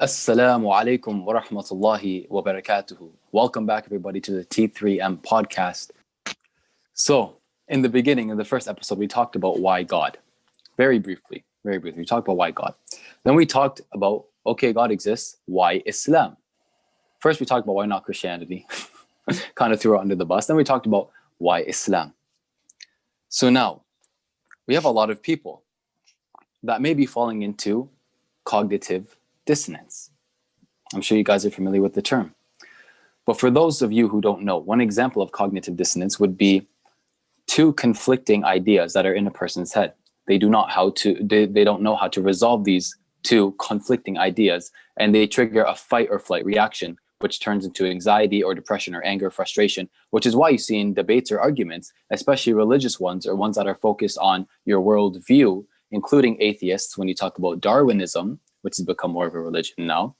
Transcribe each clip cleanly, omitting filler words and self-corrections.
Assalamu alaikum wa rahmatullahi wa barakatuhu. Welcome back, everybody, to the T3M podcast. So, in the beginning, in the first episode, we talked about why God. Very briefly. We talked about why God. Then we talked about, okay, God exists. Why Islam? First, we talked about why not Christianity. Kind of threw it under the bus. Then we talked about why Islam. So now, we have a lot of people that may be falling into cognitive dissonance. I'm sure you guys are familiar with the term. But for those of you who don't know, one example of cognitive dissonance would be two conflicting ideas that are in a person's head. They don't know how to resolve these two conflicting ideas, and they trigger a fight or flight reaction, which turns into anxiety or depression or anger, frustration, which is why you see in debates or arguments, especially religious ones or ones that are focused on your worldview, including atheists, when you talk about Darwinism, which has become more of a religion now,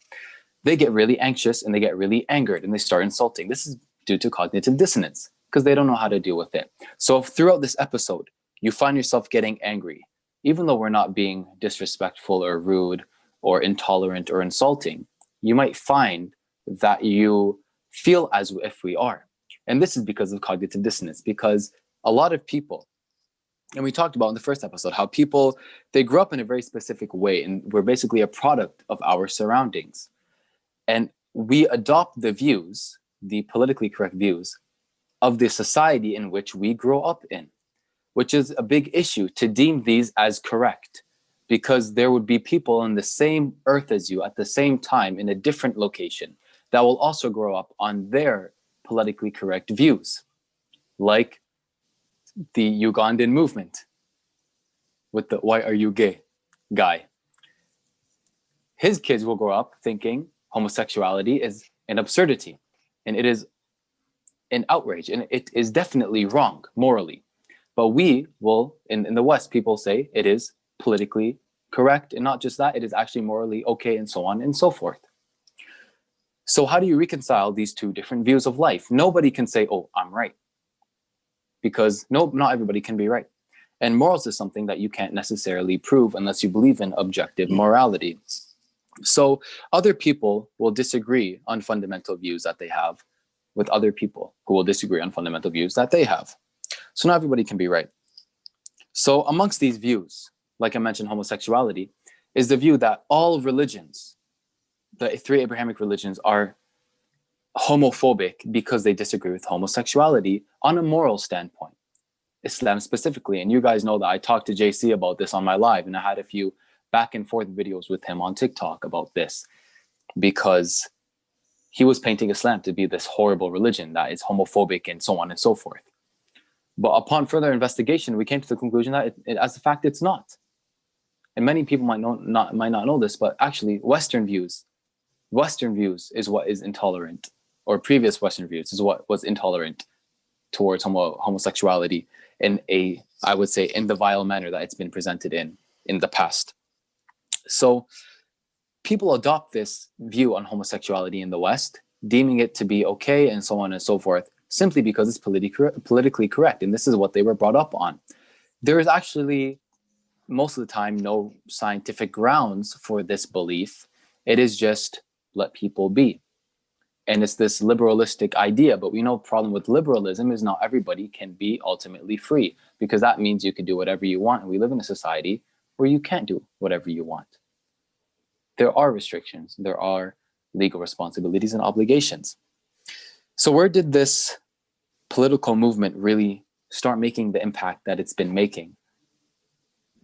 they get really anxious and they get really angered and they start insulting. This is due to cognitive dissonance because they don't know how to deal with it. So if throughout this episode, you find yourself getting angry, even though we're not being disrespectful or rude or intolerant or insulting, you might find that you feel as if we are. And this is because of cognitive dissonance, because a lot of people, and we talked about in the first episode, how people, they grew up in a very specific way and we're basically a product of our surroundings. And we adopt the views, the politically correct views of the society in which we grow up in, which is a big issue to deem these as correct, because there would be people on the same earth as you at the same time in a different location that will also grow up on their politically correct views, like the Ugandan movement with the "Why are you gay?" guy. His kids will grow up thinking homosexuality is an absurdity and it is an outrage and it is definitely wrong morally. But we will, in the West, people say it is politically correct, and not just that, it is actually morally okay, and so on and so forth. So how do you reconcile these two different views of life? Nobody can say, oh, I'm right, because not everybody can be right. And morals is something that you can't necessarily prove unless you believe in objective morality. So other people will disagree on fundamental views that they have with other people who will disagree on fundamental views that they have. So not everybody can be right. So amongst these views, like I mentioned, homosexuality is the view that all religions, the three Abrahamic religions, are homophobic because they disagree with homosexuality on a moral standpoint. Islam specifically, and you guys know that I talked to JC about this on my live, and I had a few back and forth videos with him on TikTok about this, because he was painting Islam to be this horrible religion that is homophobic and so on and so forth. But upon further investigation, we came to the conclusion that as a fact, it's not. And many people might not know this, but actually Western views is what is intolerant, or previous Western views is what was intolerant towards homosexuality in I would say, in the vile manner that it's been presented in the past. So people adopt this view on homosexuality in the West, deeming it to be okay and so on and so forth, simply because it's politically correct. And this is what they were brought up on. There is actually, most of the time, no scientific grounds for this belief. It is just let people be. And it's this liberalistic idea, but we know the problem with liberalism is not everybody can be ultimately free, because that means you can do whatever you want. And we live in a society where you can't do whatever you want. There are restrictions, there are legal responsibilities and obligations. So where did this political movement really start making the impact that it's been making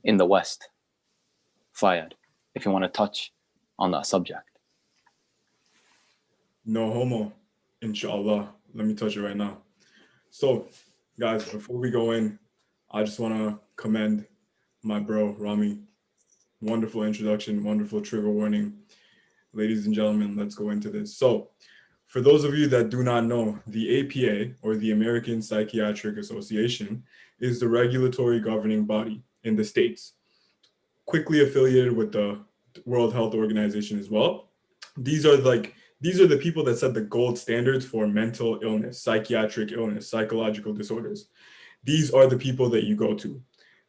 in the West? Fayad, if you want to touch on that subject. No homo, inshallah. Let me touch it right now. So, guys, before we go in, I just want to commend my bro, Rami. Wonderful introduction, wonderful trigger warning. Ladies and gentlemen, let's go into this. So, for those of you that do not know, the APA, or the American Psychiatric Association, is the regulatory governing body in the States, quickly affiliated with the World Health Organization as well. These are the people that set the gold standards for mental illness, psychiatric illness, psychological disorders. These are the people that you go to.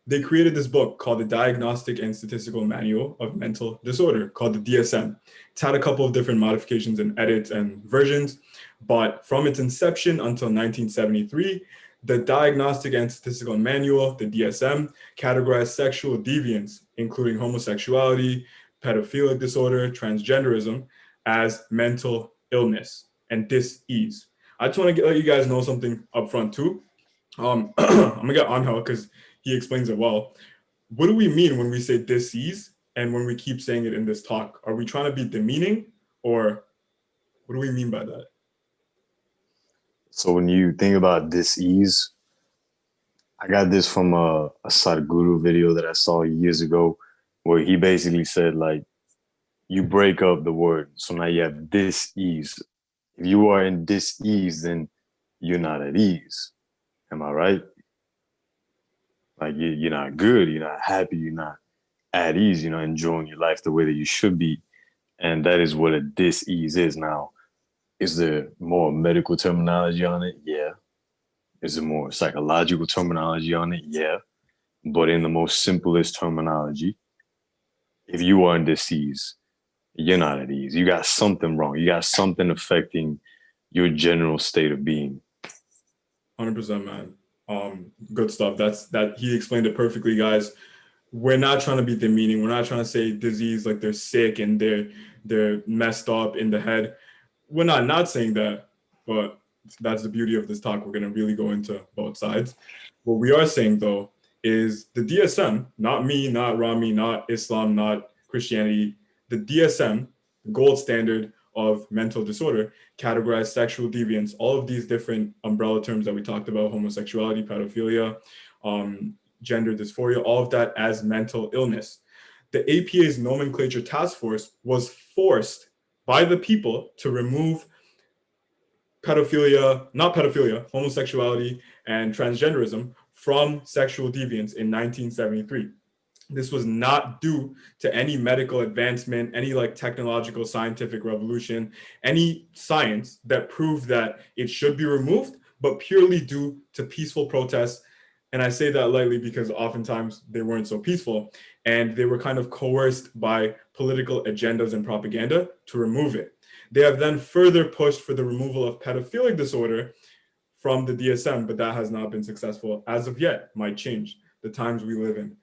They created this book called the Diagnostic and Statistical Manual of Mental Disorder, called the DSM. It's had a couple of different modifications and edits and versions, but from its inception until 1973, the Diagnostic and Statistical Manual, the DSM, categorized sexual deviance, including homosexuality, pedophilic disorder, transgenderism, as mental illness and dis-ease. I just want to let you guys know something up front too. I'm gonna get Angel because he explains it well. What do we mean when we say dis-ease and when we keep saying it in this talk? Are we trying to be demeaning, or what do we mean by that? So when you think about dis-ease, I got this from a Sadhguru video that I saw years ago, where he basically said, like, you break up the word. So now you have dis-ease. If you are in dis-ease, then you're not at ease. Am I right? Like you're not good, you're not happy, you're not at ease, you're not enjoying your life the way that you should be. And that is what a dis-ease is. Now, is there more medical terminology on it? Yeah. Is there more psychological terminology on it? Yeah. But in the most simplest terminology, if you are in dis-ease, you're not at ease. You got something wrong. You got something affecting your general state of being. 100%, man. Good stuff. That he explained it perfectly, guys. We're not trying to be demeaning. We're not trying to say disease like they're sick and they're messed up in the head. We're not saying that, but that's the beauty of this talk. We're going to really go into both sides. What we are saying, though, is the DSM, not me, not Rami, not Islam, not Christianity, the DSM, the gold standard of mental disorder, categorize sexual deviance, all of these different umbrella terms that we talked about, homosexuality, pedophilia, gender dysphoria, all of that as mental illness. The APA's nomenclature task force was forced by the people to remove homosexuality, and transgenderism from sexual deviance in 1973. This was not due to any medical advancement, any like technological scientific revolution, any science that proved that it should be removed, but purely due to peaceful protests. And I say that lightly because oftentimes they weren't so peaceful and they were kind of coerced by political agendas and propaganda to remove it. They have then further pushed for the removal of pedophilic disorder from the DSM, but that has not been successful as of yet. Might change the times we live in.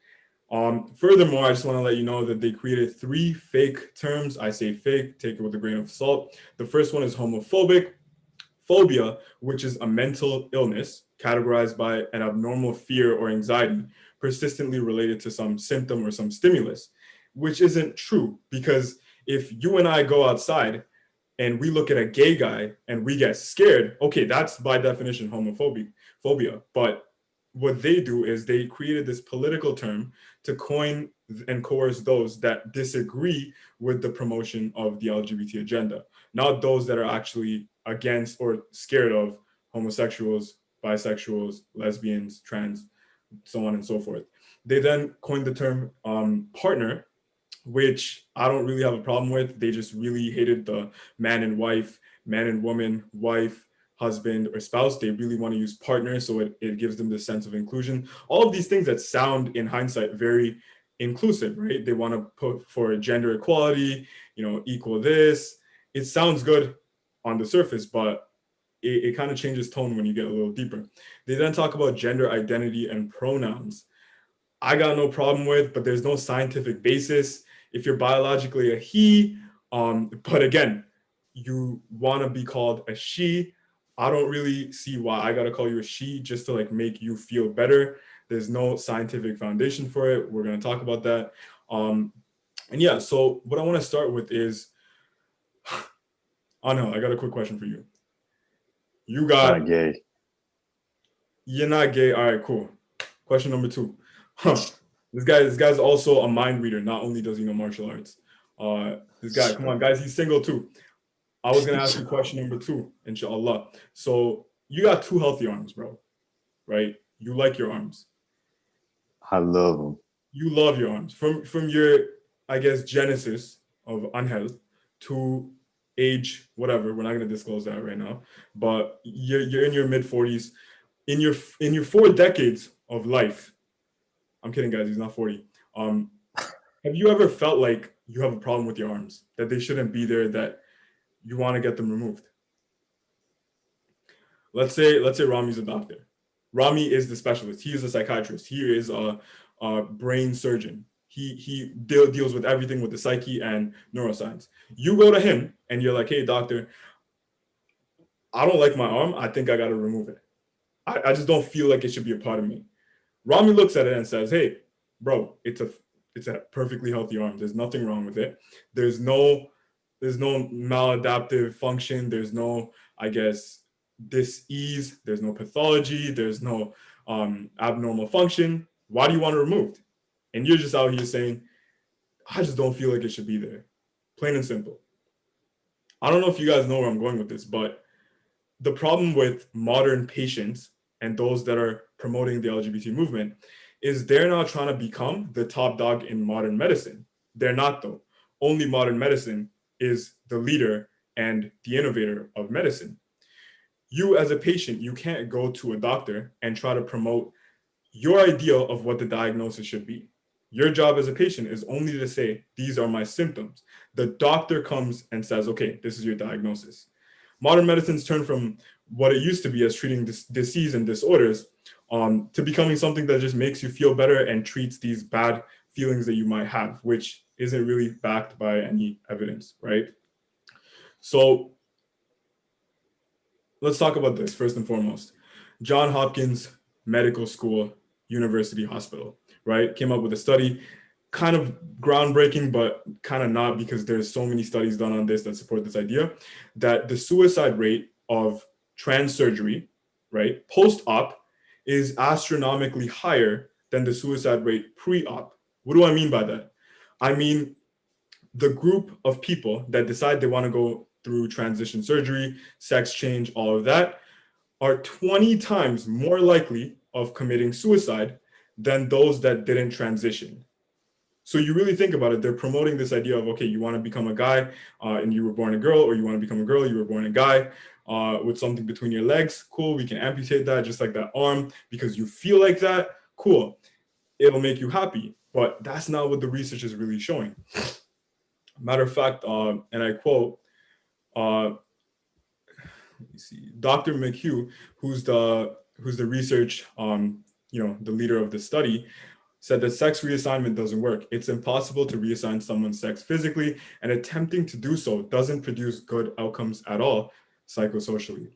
Furthermore, I just want to let you know that they created 3 fake terms. I say fake, take it with a grain of salt. The first one is homophobic. Phobia, which is a mental illness categorized by an abnormal fear or anxiety persistently related to some symptom or some stimulus, which isn't true, because if you and I go outside and we look at a gay guy and we get scared, okay, that's by definition phobia. But what they do is they created this political term to coin and coerce those that disagree with the promotion of the LGBT agenda, not those that are actually against or scared of homosexuals, bisexuals, lesbians, trans, so on and so forth. They then coined the term partner, which I don't really have a problem with. They just really hated the man and wife, man and woman, wife, husband, or spouse. They really want to use partner, so it gives them this sense of inclusion. All of these things that sound in hindsight very inclusive, right? They want to put for gender equality, equal this. It sounds good on the surface, but it kind of changes tone when you get a little deeper. They then talk about gender identity and pronouns. I got no problem with, but there's no scientific basis. If you're biologically a he, but again, you want to be called a she, I don't really see why I got to call you a she just to like make you feel better. There's no scientific foundation for it. We're going to talk about that. And yeah, so what I want to start with is, Anil, I got a quick question for you. You got... Not gay. You're not gay. All right, cool. Question number 2. This guy's also a mind reader. Not only does he know martial arts. This guy, come on, guys, he's single too. I was gonna ask you question number 2, inshallah. So you got 2 healthy arms, bro. Right? You like your arms. I love them. You love your arms. From your, I guess, genesis of Angel to age whatever. We're not gonna disclose that right now. But you're in your mid 40s. In your 4 decades of life, I'm kidding, guys. He's not 40. Have you ever felt like you have a problem with your arms, that they shouldn't be there, that you want to get them removed? Let's say Rami's a doctor. Rami is the specialist. He is a psychiatrist. He is a brain surgeon. He deals with everything with the psyche and neuroscience. You go to him and you're like, hey, doctor, I don't like my arm. I think I got to remove it. I just don't feel like it should be a part of me. Rami looks at it and says, hey, bro, it's a perfectly healthy arm. There's nothing wrong with it. There's no maladaptive function. There's no, I guess, dis-ease. There's no pathology. There's no abnormal function. Why do you want it removed? And you're just out here saying, I just don't feel like it should be there. Plain and simple. I don't know if you guys know where I'm going with this, but the problem with modern patients and those that are promoting the LGBT movement is they're now trying to become the top dog in modern medicine. They're not, though. Only modern medicine is the leader and the innovator of medicine. You as a patient, you can't go to a doctor and try to promote your idea of what the diagnosis should be. Your job as a patient is only to say, these are my symptoms. The doctor comes and says, okay, this is your diagnosis. Modern medicine's turned from what it used to be as treating disease and disorders to becoming something that just makes you feel better and treats these bad feelings that you might have, which isn't really backed by any evidence, right? So let's talk about this first and foremost. Johns Hopkins Medical School, University Hospital, right? Came up with a study, kind of groundbreaking, but kind of not, because there's so many studies done on this that support this idea, that the suicide rate of trans surgery, right, post-op is astronomically higher than the suicide rate pre-op. What do I mean by that? I mean, the group of people that decide they want to go through transition surgery, sex change, all of that, are 20 times more likely of committing suicide than those that didn't transition. So you really think about it, they're promoting this idea of, okay, you want to become a guy and you were born a girl, or you want to become a girl, you were born a guy with something between your legs. Cool, we can amputate that, just like that arm, because you feel like that. Cool, it'll make you happy. But that's not what the research is really showing. Matter of fact, and I quote, let me see, Dr. McHugh, who's the research, the leader of the study, said that sex reassignment doesn't work. It's impossible to reassign someone's sex physically, and attempting to do so doesn't produce good outcomes at all psychosocially.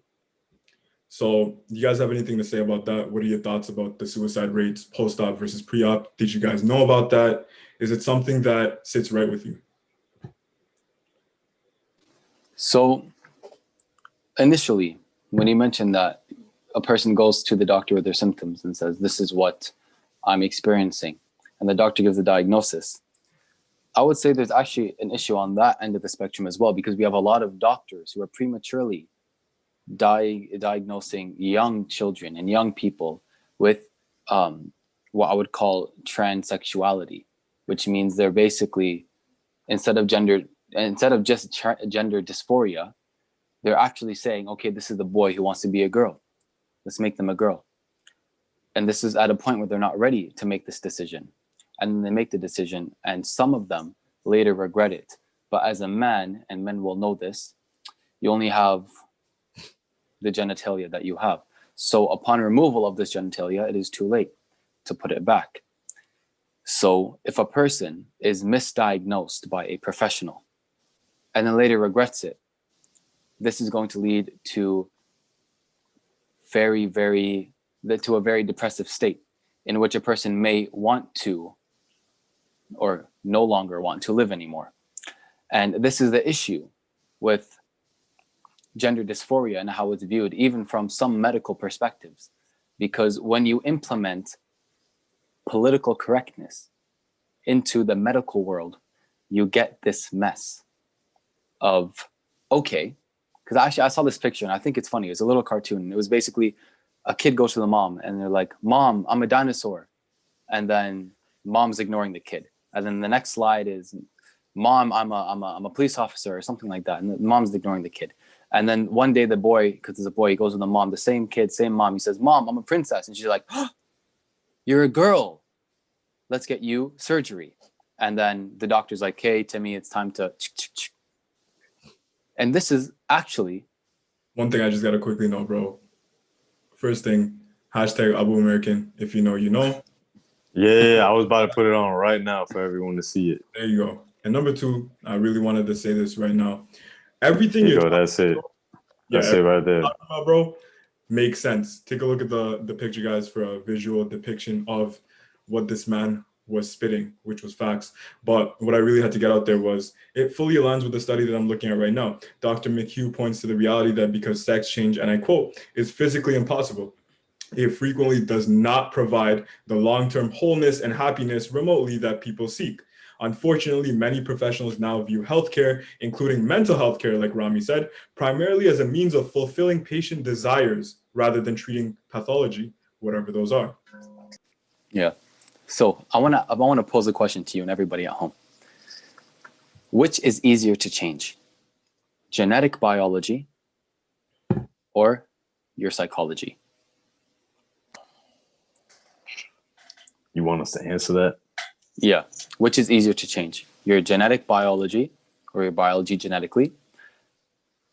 So do you guys have anything to say about that? What are your thoughts about the suicide rates post-op versus pre-op? Did you guys know about that? Is it something that sits right with you? So initially, when you mentioned that a person goes to the doctor with their symptoms and says, this is what I'm experiencing, and the doctor gives a diagnosis, I would say there's actually an issue on that end of the spectrum as well, because we have a lot of doctors who are prematurely diagnosing young children and young people with what I would call transsexuality, which means they're basically, instead of just gender dysphoria, they're actually saying, okay, this is the boy who wants to be a girl. Let's make them a girl. And this is at a point where they're not ready to make this decision. And then they make the decision, and some of them later regret it. But as a man, and men will know this, you only have the genitalia that you have. So upon removal of this genitalia, it is too late to put it back. So if a person is misdiagnosed by a professional and then later regrets it, this is going to lead to a very depressive state, in which a person may want to or no longer want to live anymore. And this is the issue with gender dysphoria and how it's viewed, even from some medical perspectives. Because when you implement political correctness into the medical world, you get this mess of, okay, because actually I saw this picture and I think it's funny. It's a little cartoon. It was basically a kid goes to the mom and they're like, Mom, I'm a dinosaur. And then mom's ignoring the kid. And then the next slide is, Mom, I'm a police officer or something like that. And the mom's ignoring the kid. And then one day the boy, because there's a boy, he goes with the mom, the same kid, same mom. He says, Mom, I'm a princess. And she's like, oh, you're a girl. let's get you surgery. And then the doctor's like, hey, Timmy, it's time to... And this is actually... One thing I just got to quickly know, bro. First thing, hashtag Abu American. If you know, you know. Yeah, I was about to put it on right now for everyone to see it. There you go. And number two, I really wanted to say this right now. Everything There you you're go. That's it. yeah, That's it right there. talking about, bro, makes sense. Take a look at the picture, guys, for a visual depiction of what this man was spitting, which was facts. But what I really had to get out there was it fully aligns with the study that I'm looking at right now. Dr. McHugh points to the reality that because sex change, and I quote, is physically impossible, it frequently does not provide the long-term wholeness and happiness remotely that people seek. Unfortunately, many professionals now view healthcare, including mental health care, like Rami said, primarily as a means of fulfilling patient desires rather than treating pathology, whatever those are. Yeah. So I wanna pose a question to you and everybody at home. Which is easier to change? Genetic biology or your psychology? You want us to answer that? Yeah. Which is easier to change? Your genetic biology or your biology genetically,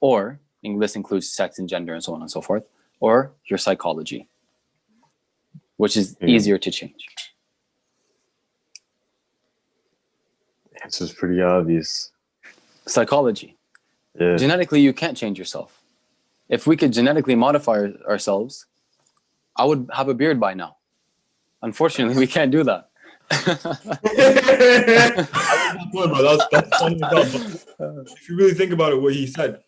or, and this includes sex and gender and so on and so forth, or your psychology? Which is easier to change? The answer's pretty obvious. Psychology. Yeah. Genetically, you can't change yourself. If we could genetically modify ourselves, I would have a beard by now. Unfortunately, we can't do that. That's funny as well. If you really think about it, what he said,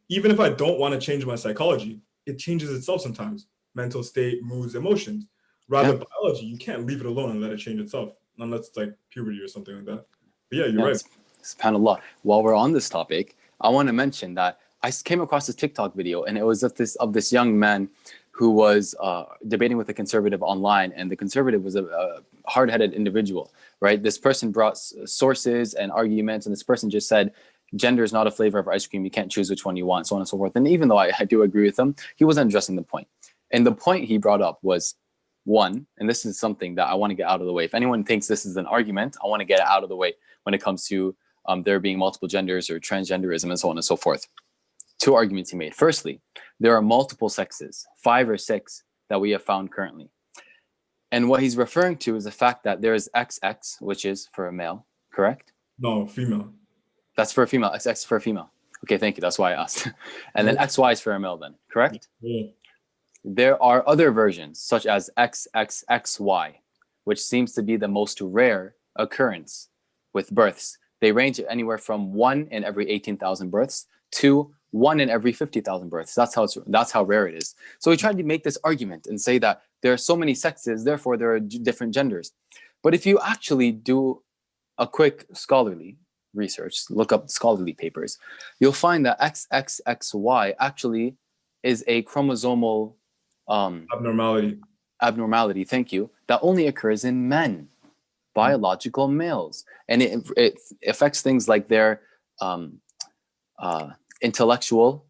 even if I don't want to change my psychology, it changes itself sometimes. Mental state, moods, emotions. Rather, biology, you can't leave it alone and let it change itself, unless it's like puberty or something like that. But yeah, you're right. SubhanAllah. While we're on this topic, I want to mention that I came across this TikTok video, and it was of this young man who was debating with a conservative online, and the conservative was a hard-headed individual, right? This person brought sources and arguments, and this person just said, gender is not a flavor of ice cream. You can't choose which one you want, so on and so forth. And even though I do agree with him, he wasn't addressing the point. And the point he brought up was, one, and this is something that I want to get out of the way. If anyone thinks this is an argument, I want to get it out of the way when it comes to there being multiple genders or transgenderism and so on and so forth. Two arguments he made. Firstly, there are multiple sexes, 5 or 6 that we have found currently. And what he's referring to is the fact that there is XX, which is for a male, correct? No, female. That's for a female, XX for a female. Okay, thank you. That's why I asked. And then XY is for a male then, correct? Yeah. There are other versions, such as XXXY, which seems to be the most rare occurrence with births. They range anywhere from 1 in every 18,000 births to 1 in every 50,000 births. That's how rare it is. So he tried to make this argument and say that there are so many sexes, therefore there are different genders. But if you actually do a quick scholarly research, look up scholarly papers, you'll find that XXXY actually is a chromosomal abnormality, thank you, that only occurs in men, biological males. And it affects things like their intellectual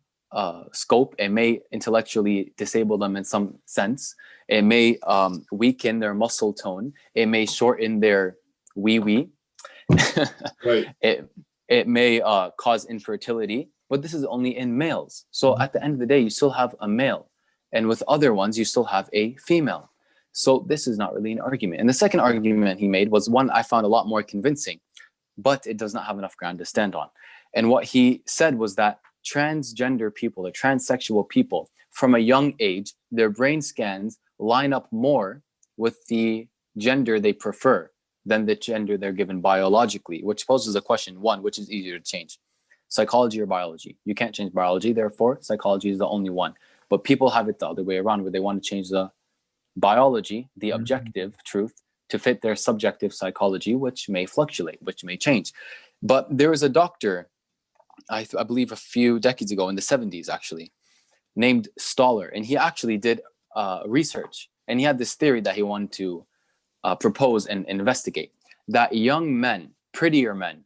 scope. It may intellectually disable them in some sense. It may weaken their muscle tone. It may shorten their wee. Right. It may cause infertility, but this is only in males. So at the end of the day, you still have a male. And with other ones, you still have a female. So this is not really an argument. And the second argument he made was one I found a lot more convincing, but it does not have enough ground to stand on. And what he said was that transgender people, or transsexual people, from a young age, their brain scans line up more with the gender they prefer than the gender they're given biologically, which poses a question, one, which is easier to change? Psychology or biology? You can't change biology, therefore psychology is the only one. But people have it the other way around, where they want to change the biology, the objective truth, to fit their subjective psychology, which may fluctuate, which may change. But there was a doctor, I believe a few decades ago, in the 70s actually, named Stoller, and he actually did research, and he had this theory that he wanted to propose and investigate, that young men, prettier men,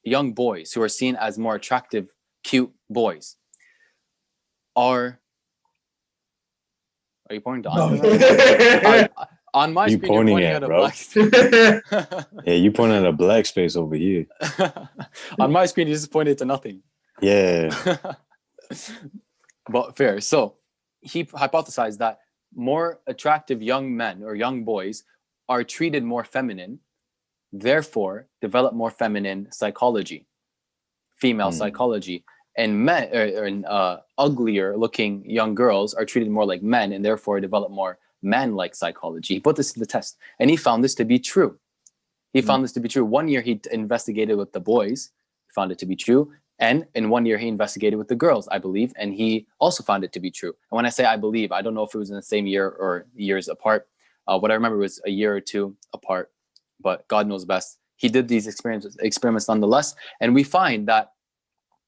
young boys who are seen as more attractive, cute boys, are you pointing to Andre? On my You screen, you're pointing pointing at, at a bro? black screen. Yeah, you pointing at a black space over here. On my screen, you just pointed to nothing. Yeah. But fair. So he hypothesized that more attractive young men or young boys are treated more feminine, therefore develop more feminine psychology, female psychology. And men and uglier looking young girls are treated more like men and therefore develop more man-like psychology. He put this to the test and he found this to be true. He found this to be true. 1 year he investigated with the boys, found it to be true. And in 1 year he investigated with the girls, I believe, and he also found it to be true. And when I say I believe, I don't know if it was in the same year or years apart. What I remember was a year or two apart, but God knows best. He did these experiments nonetheless. And we find that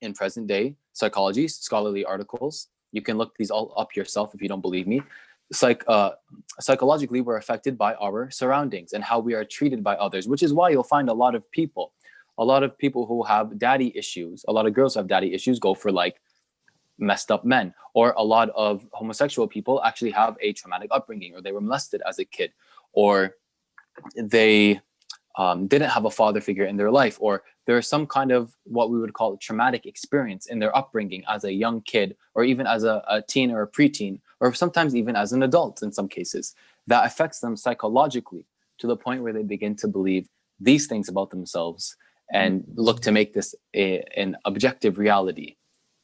in present day psychology, scholarly articles, you can look these all up yourself if you don't believe me. Psychologically, we're affected by our surroundings and how we are treated by others, which is why you'll find a lot of people who have daddy issues, a lot of girls who have daddy issues go for like messed up men, or a lot of homosexual people actually have a traumatic upbringing, or they were molested as a kid, or they didn't have a father figure in their life, or there's some kind of what we would call a traumatic experience in their upbringing as a young kid, or even as a teen or a preteen, or sometimes even as an adult in some cases, that affects them psychologically to the point where they begin to believe these things about themselves and look to make this an objective reality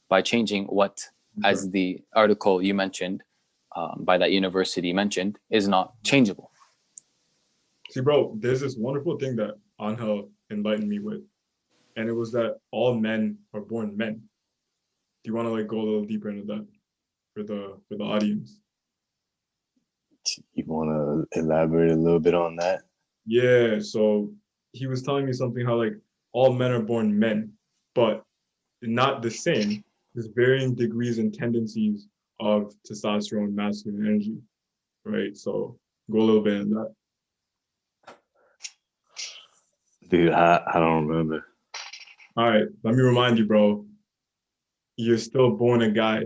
by changing what, as the article you mentioned, by that university mentioned, is not changeable. See, bro, there's this wonderful thing that Angel enlightened me with, and it was that all men are born men. Do you want to like go a little deeper into that for the audience? You want to elaborate a little bit on that? Yeah, so he was telling me something how like all men are born men, but not the same. There's varying degrees and tendencies of testosterone, masculine energy, right? So go a little bit into that. Dude, I don't remember. All right, let me remind you, bro. You're still born a guy.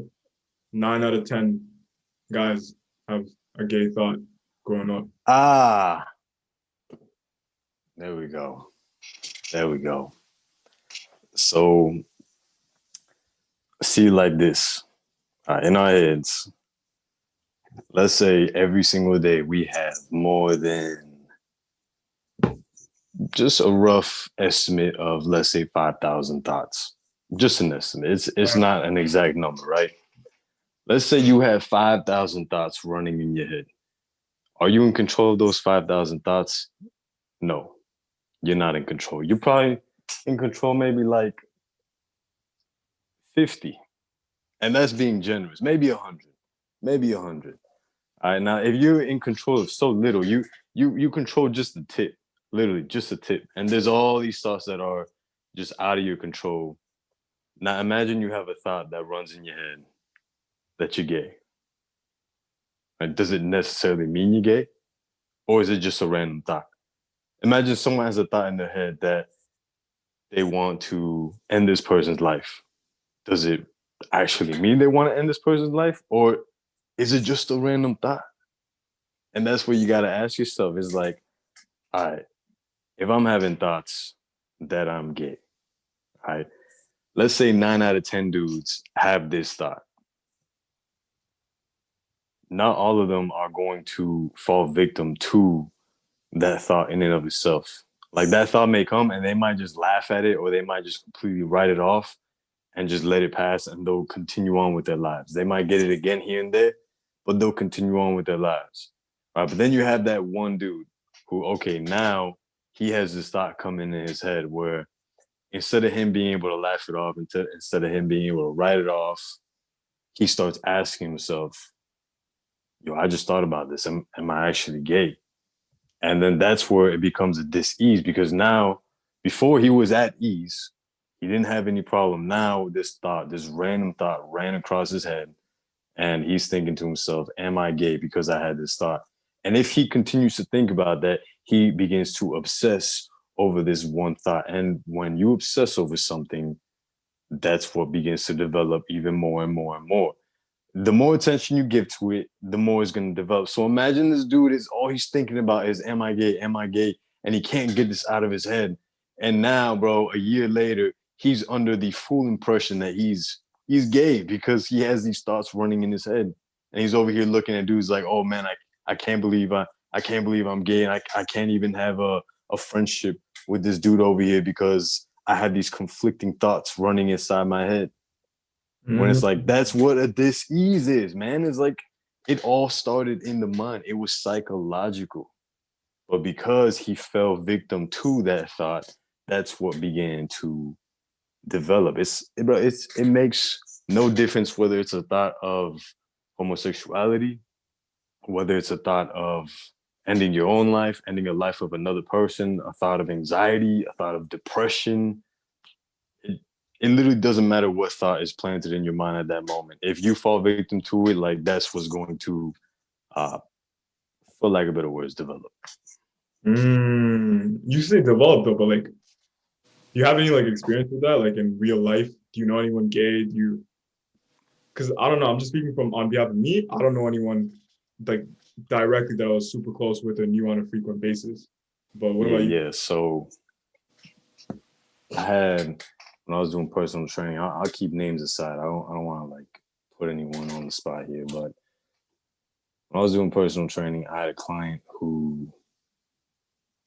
9 out of 10 guys have a gay thought growing up. Ah, there we go. There we go. So, see, like this, in our heads, let's say every single day we have more than just a rough estimate of, let's say, 5,000 thoughts. Just an estimate. It's not an exact number, right? Let's say you have 5,000 thoughts running in your head. Are you in control of those 5,000 thoughts? No, you're not in control. You're probably in control maybe like 50. And that's being generous. Maybe 100. Maybe 100. All right, now if you're in control of so little, you control just the tip, literally just the tip. And there's all these thoughts that are just out of your control. Now imagine you have a thought that runs in your head that you're gay. Right? Does it necessarily mean you're gay? Or is it just a random thought? Imagine someone has a thought in their head that they want to end this person's life. Does it actually mean they want to end this person's life? Or is it just a random thought? And that's where you got to ask yourself is like, all right, if I'm having thoughts that I'm gay, all right, let's say 9 out of 10 dudes have this thought. Not all of them are going to fall victim to that thought in and of itself. Like that thought may come and they might just laugh at it, or they might just completely write it off and just let it pass, and they'll continue on with their lives. They might get it again here and there, but they'll continue on with their lives. Right? But then you have that one dude who, okay, now he has this thought coming in his head where instead of him being able to laugh it off, instead of him being able to write it off, he starts asking himself, yo, I just thought about this. Am I actually gay? And then that's where it becomes a dis-ease, because now, before he was at ease, he didn't have any problem. Now this random thought ran across his head, and he's thinking to himself, am I gay because I had this thought? And if he continues to think about that, he begins to obsess over this one thought. And when you obsess over something, that's what begins to develop even more and more and more. the more attention you give to it, the more it's going to develop. So imagine this dude is all he's thinking about is, am I gay? Am I gay? And he can't get this out of his head. And now, bro, a year later, he's under the full impression that he's gay because he has these thoughts running in his head. And he's over here looking at dudes like, oh man, I can't believe I can't believe I'm gay. And I can't even have a friendship with this dude over here because I had these conflicting thoughts running inside my head. When it's like, that's what a dis-ease is, man. It's like, it all started in the mind. It was psychological. But because he fell victim to that thought, that's what began to develop. It makes no difference whether it's a thought of homosexuality, whether it's a thought of ending your own life, ending the life of another person, a thought of anxiety, a thought of depression. It literally doesn't matter what thought is planted in your mind at that moment. If you fall victim to it, like that's what's going to, for lack of better words, develop. You say develop though, but like, do you have any like experience with that? Like in real life, do you know anyone gay? Do you? Because I don't know. I'm just speaking from on behalf of me. I don't know anyone like directly that I was super close with and knew on a frequent basis. But what about you? Yeah. So I had, when I was doing personal training, I'll keep names aside. I don't want to like put anyone on the spot here, but when I was doing personal training, I had a client who,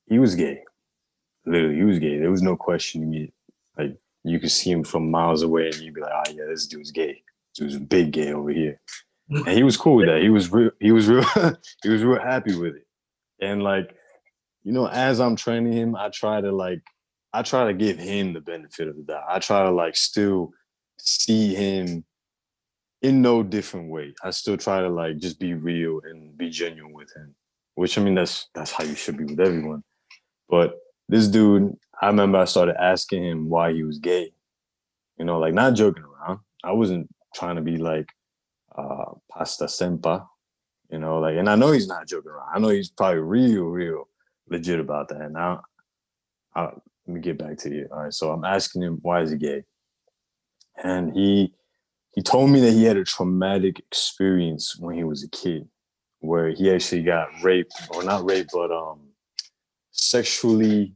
he was gay. Literally, he was gay. There was no questioning it. Like, you could see him from miles away and you'd be like, oh yeah, this dude's gay. This dude's a big gay over here. And he was cool with that. He was real he was real happy with it. And like, you know, as I'm training him, I try to give him the benefit of the doubt. I try to like still see him in no different way. I still try to like just be real and be genuine with him. Which, I mean, that's how you should be with everyone. But this dude, I remember I started asking him why he was gay. You know, like not joking around. I wasn't trying to be like pasta sempa, you know, like, and I know he's not joking around. I know he's probably real legit about that. Now, let me get back to you. All right, so I'm asking him why is he gay, and he told me that he had a traumatic experience when he was a kid, where he actually got raped, or not raped, but sexually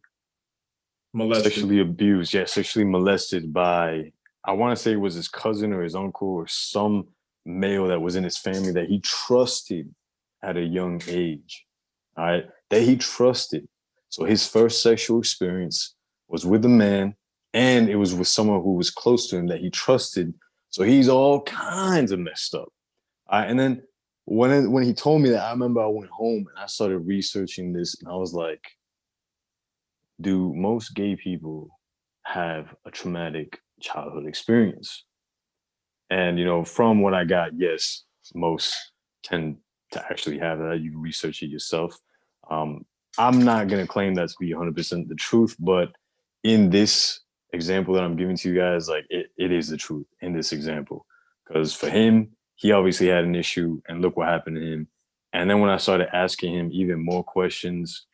abused. Yeah, sexually molested by, I want to say it was his cousin or his uncle or some male that was in his family that he trusted at a young age. All right, that he trusted. So his first sexual experience was with a man, and it was with someone who was close to him that he trusted. So he's all kinds of messed up. All right, and then when he told me that, I remember I went home and I started researching this, and I was like, do most gay people have a traumatic childhood experience? And, you know, from what I got, yes, most tend to actually have that. You can research it yourself. I'm not going to claim that to be 100% the truth, but in this example that I'm giving to you guys, like it is the truth in this example. Because for him, he obviously had an issue, and look what happened to him. And then when I started asking him even more questions,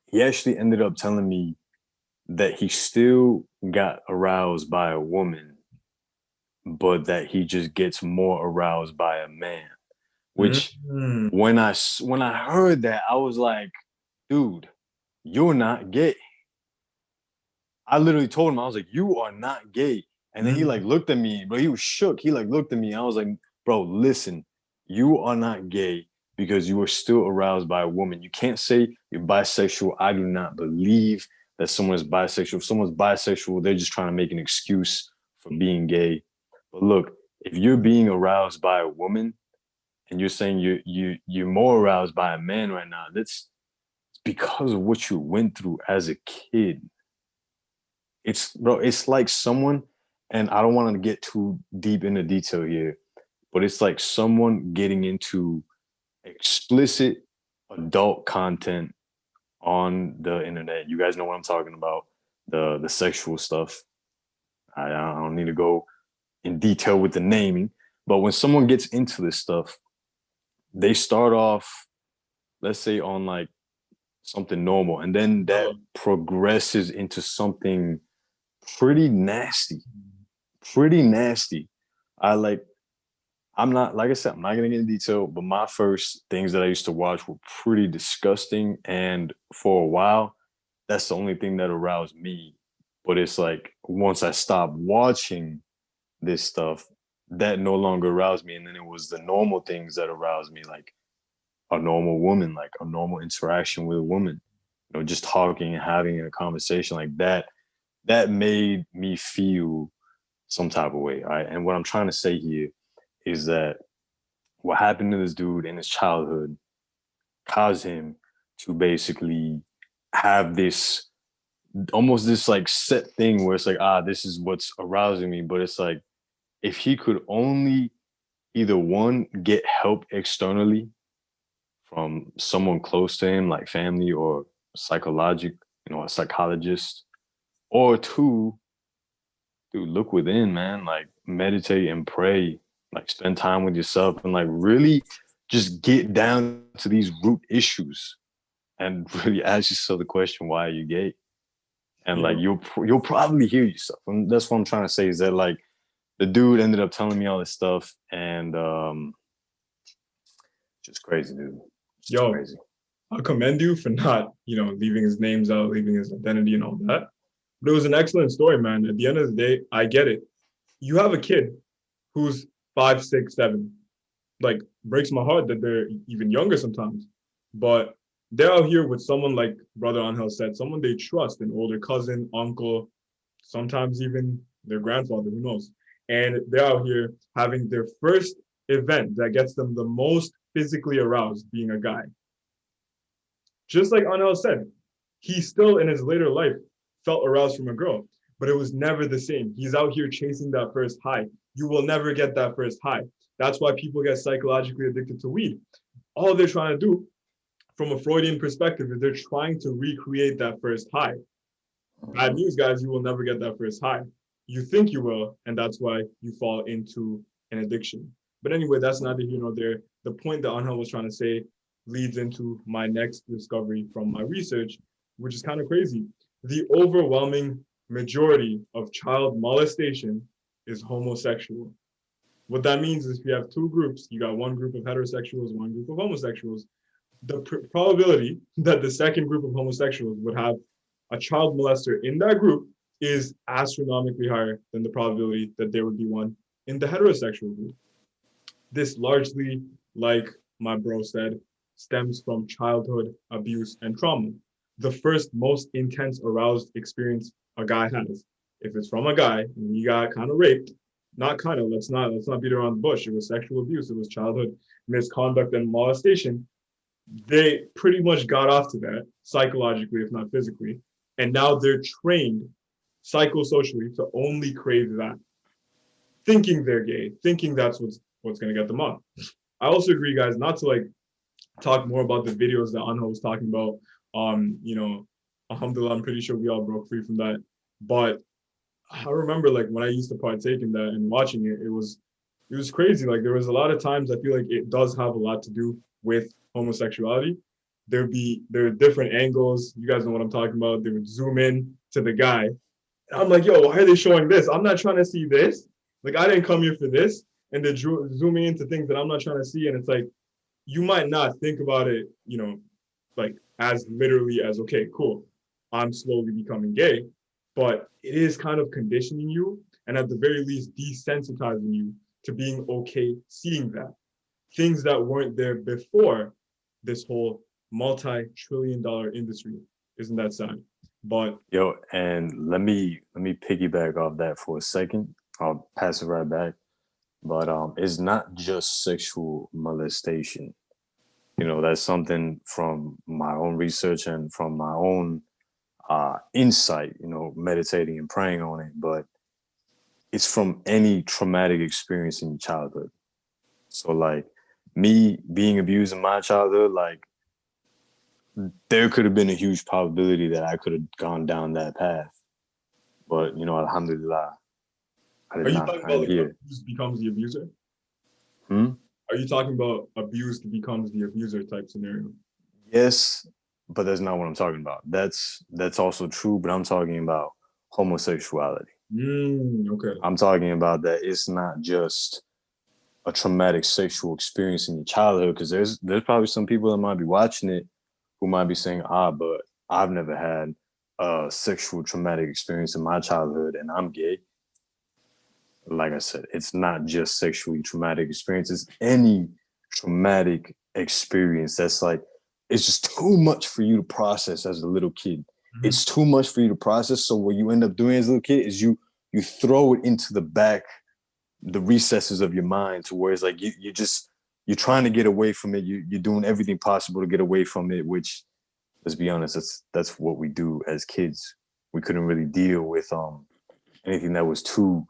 he actually ended up telling me that he still got aroused by a woman, but that he just gets more aroused by a man. Which when I heard that, I was like, dude, you're not gay. I literally told him, I was like, you are not gay. And then he like looked at me, but he was shook. He like looked at me. I was like, bro, listen, you are not gay because you are still aroused by a woman. You can't say you're bisexual. I do not believe that someone is bisexual. If someone's bisexual, they're just trying to make an excuse for being gay. But look, if you're being aroused by a woman and you're saying you're more aroused by a man right now, that's because of what you went through as a kid. It's like someone, and I don't want to get too deep into detail here, but it's like someone getting into explicit adult content on the internet. You guys know what I'm talking about, the sexual stuff. I don't need to go in detail with the naming, but when someone gets into this stuff, they start off, let's say, on like something normal, and then that progresses into something pretty nasty. I'm not, like I said, I'm not gonna get into detail, but my first things that I used to watch were pretty disgusting. And for a while, that's the only thing that aroused me. But it's like once I stopped watching this stuff, that no longer aroused me. And then it was the normal things that aroused me, like a normal woman, like a normal interaction with a woman, just talking and having a conversation like that. That made me feel some type of way. All right. And what I'm trying to say here is that what happened to this dude in his childhood caused him to basically have this almost this like set thing where it's like, this is what's arousing me. But it's like, if he could only either one, get help externally from someone close to him, like family or a psychologist, or two, dude, look within, man. Like meditate and pray, like spend time with yourself and like really just get down to these root issues and really ask yourself the question, why are you gay? And like you'll probably hear yourself. And that's what I'm trying to say is that like the dude ended up telling me all this stuff and just crazy, dude. Just crazy. I commend you for not, leaving his names out, leaving his identity and all that. But it was an excellent story, man. At the end of the day, I get it. You have a kid who's 5, 6, 7. Like, breaks my heart that they're even younger sometimes. But they're out here with someone like Brother Angel said, someone they trust, an older cousin, uncle, sometimes even their grandfather, who knows. And they're out here having their first event that gets them the most physically aroused, being a guy. Just like Angel said, he still in his later life felt aroused from a girl, but it was never the same. He's out here chasing that first high. You will never get that first high. That's why people get psychologically addicted to weed. All they're trying to do from a Freudian perspective is they're trying to recreate that first high. Bad news, guys, you will never get that first high. You think you will, and that's why you fall into an addiction. But anyway, that's neither here nor there. The point that Angel was trying to say leads into my next discovery from my research, which is kind of crazy. The overwhelming majority of child molestation is homosexual. What that means is if you have two groups, you got one group of heterosexuals, one group of homosexuals, the probability that the second group of homosexuals would have a child molester in that group is astronomically higher than the probability that there would be one in the heterosexual group. This largely, like my bro said, stems from childhood abuse and trauma. The first most intense aroused experience a guy has, if it's from a guy and he got kind of raped, not kind of, let's not beat around the bush. It was sexual abuse, it was childhood misconduct and molestation. They pretty much got off to that psychologically, if not physically. And now they're trained psychosocially to only crave that, thinking they're gay, thinking that's what's going to get them up. I also agree, guys, not to like talk more about the videos that Angel was talking about. Alhamdulillah, I'm pretty sure we all broke free from that. But I remember like when I used to partake in that and watching it, it was crazy. Like there was a lot of times I feel like it does have a lot to do with homosexuality. There are different angles. You guys know what I'm talking about. They would zoom in to the guy. And I'm like, yo, why are they showing this? I'm not trying to see this. Like I didn't come here for this. And they're zooming into things that I'm not trying to see. And it's like, you might not think about it, like as literally as, okay, cool, I'm slowly becoming gay, but it is kind of conditioning you and at the very least desensitizing you to being okay seeing that. Things that weren't there before this whole multi-trillion-dollar industry. Isn't that sad? But yo, and let me piggyback off that for a second. I'll pass it right back. But it's not just sexual molestation. That's something from my own research and from my own insight, meditating and praying on it. But it's from any traumatic experience in your childhood. So like me being abused in my childhood, like there could have been a huge probability that I could have gone down that path. But, alhamdulillah, I did are you not. talking about like abused becomes the abuser? Are you talking about abused becomes the abuser type scenario? Yes, but that's not what I'm talking about. That's also true, but I'm talking about homosexuality. Okay. I'm talking about that it's not just a traumatic sexual experience in your childhood, because there's probably some people that might be watching it who might be saying, but I've never had a sexual traumatic experience in my childhood and I'm gay. Like I said, it's not just sexually traumatic experiences. Any traumatic experience that's like, it's just too much for you to process as a little kid. Mm-hmm. It's too much for you to process. So what you end up doing as a little kid is you throw it into the recesses of your mind, to where it's like you're trying to get away from it. You're doing everything possible to get away from it, which, let's be honest, that's what we do as kids. We couldn't really deal with anything that was too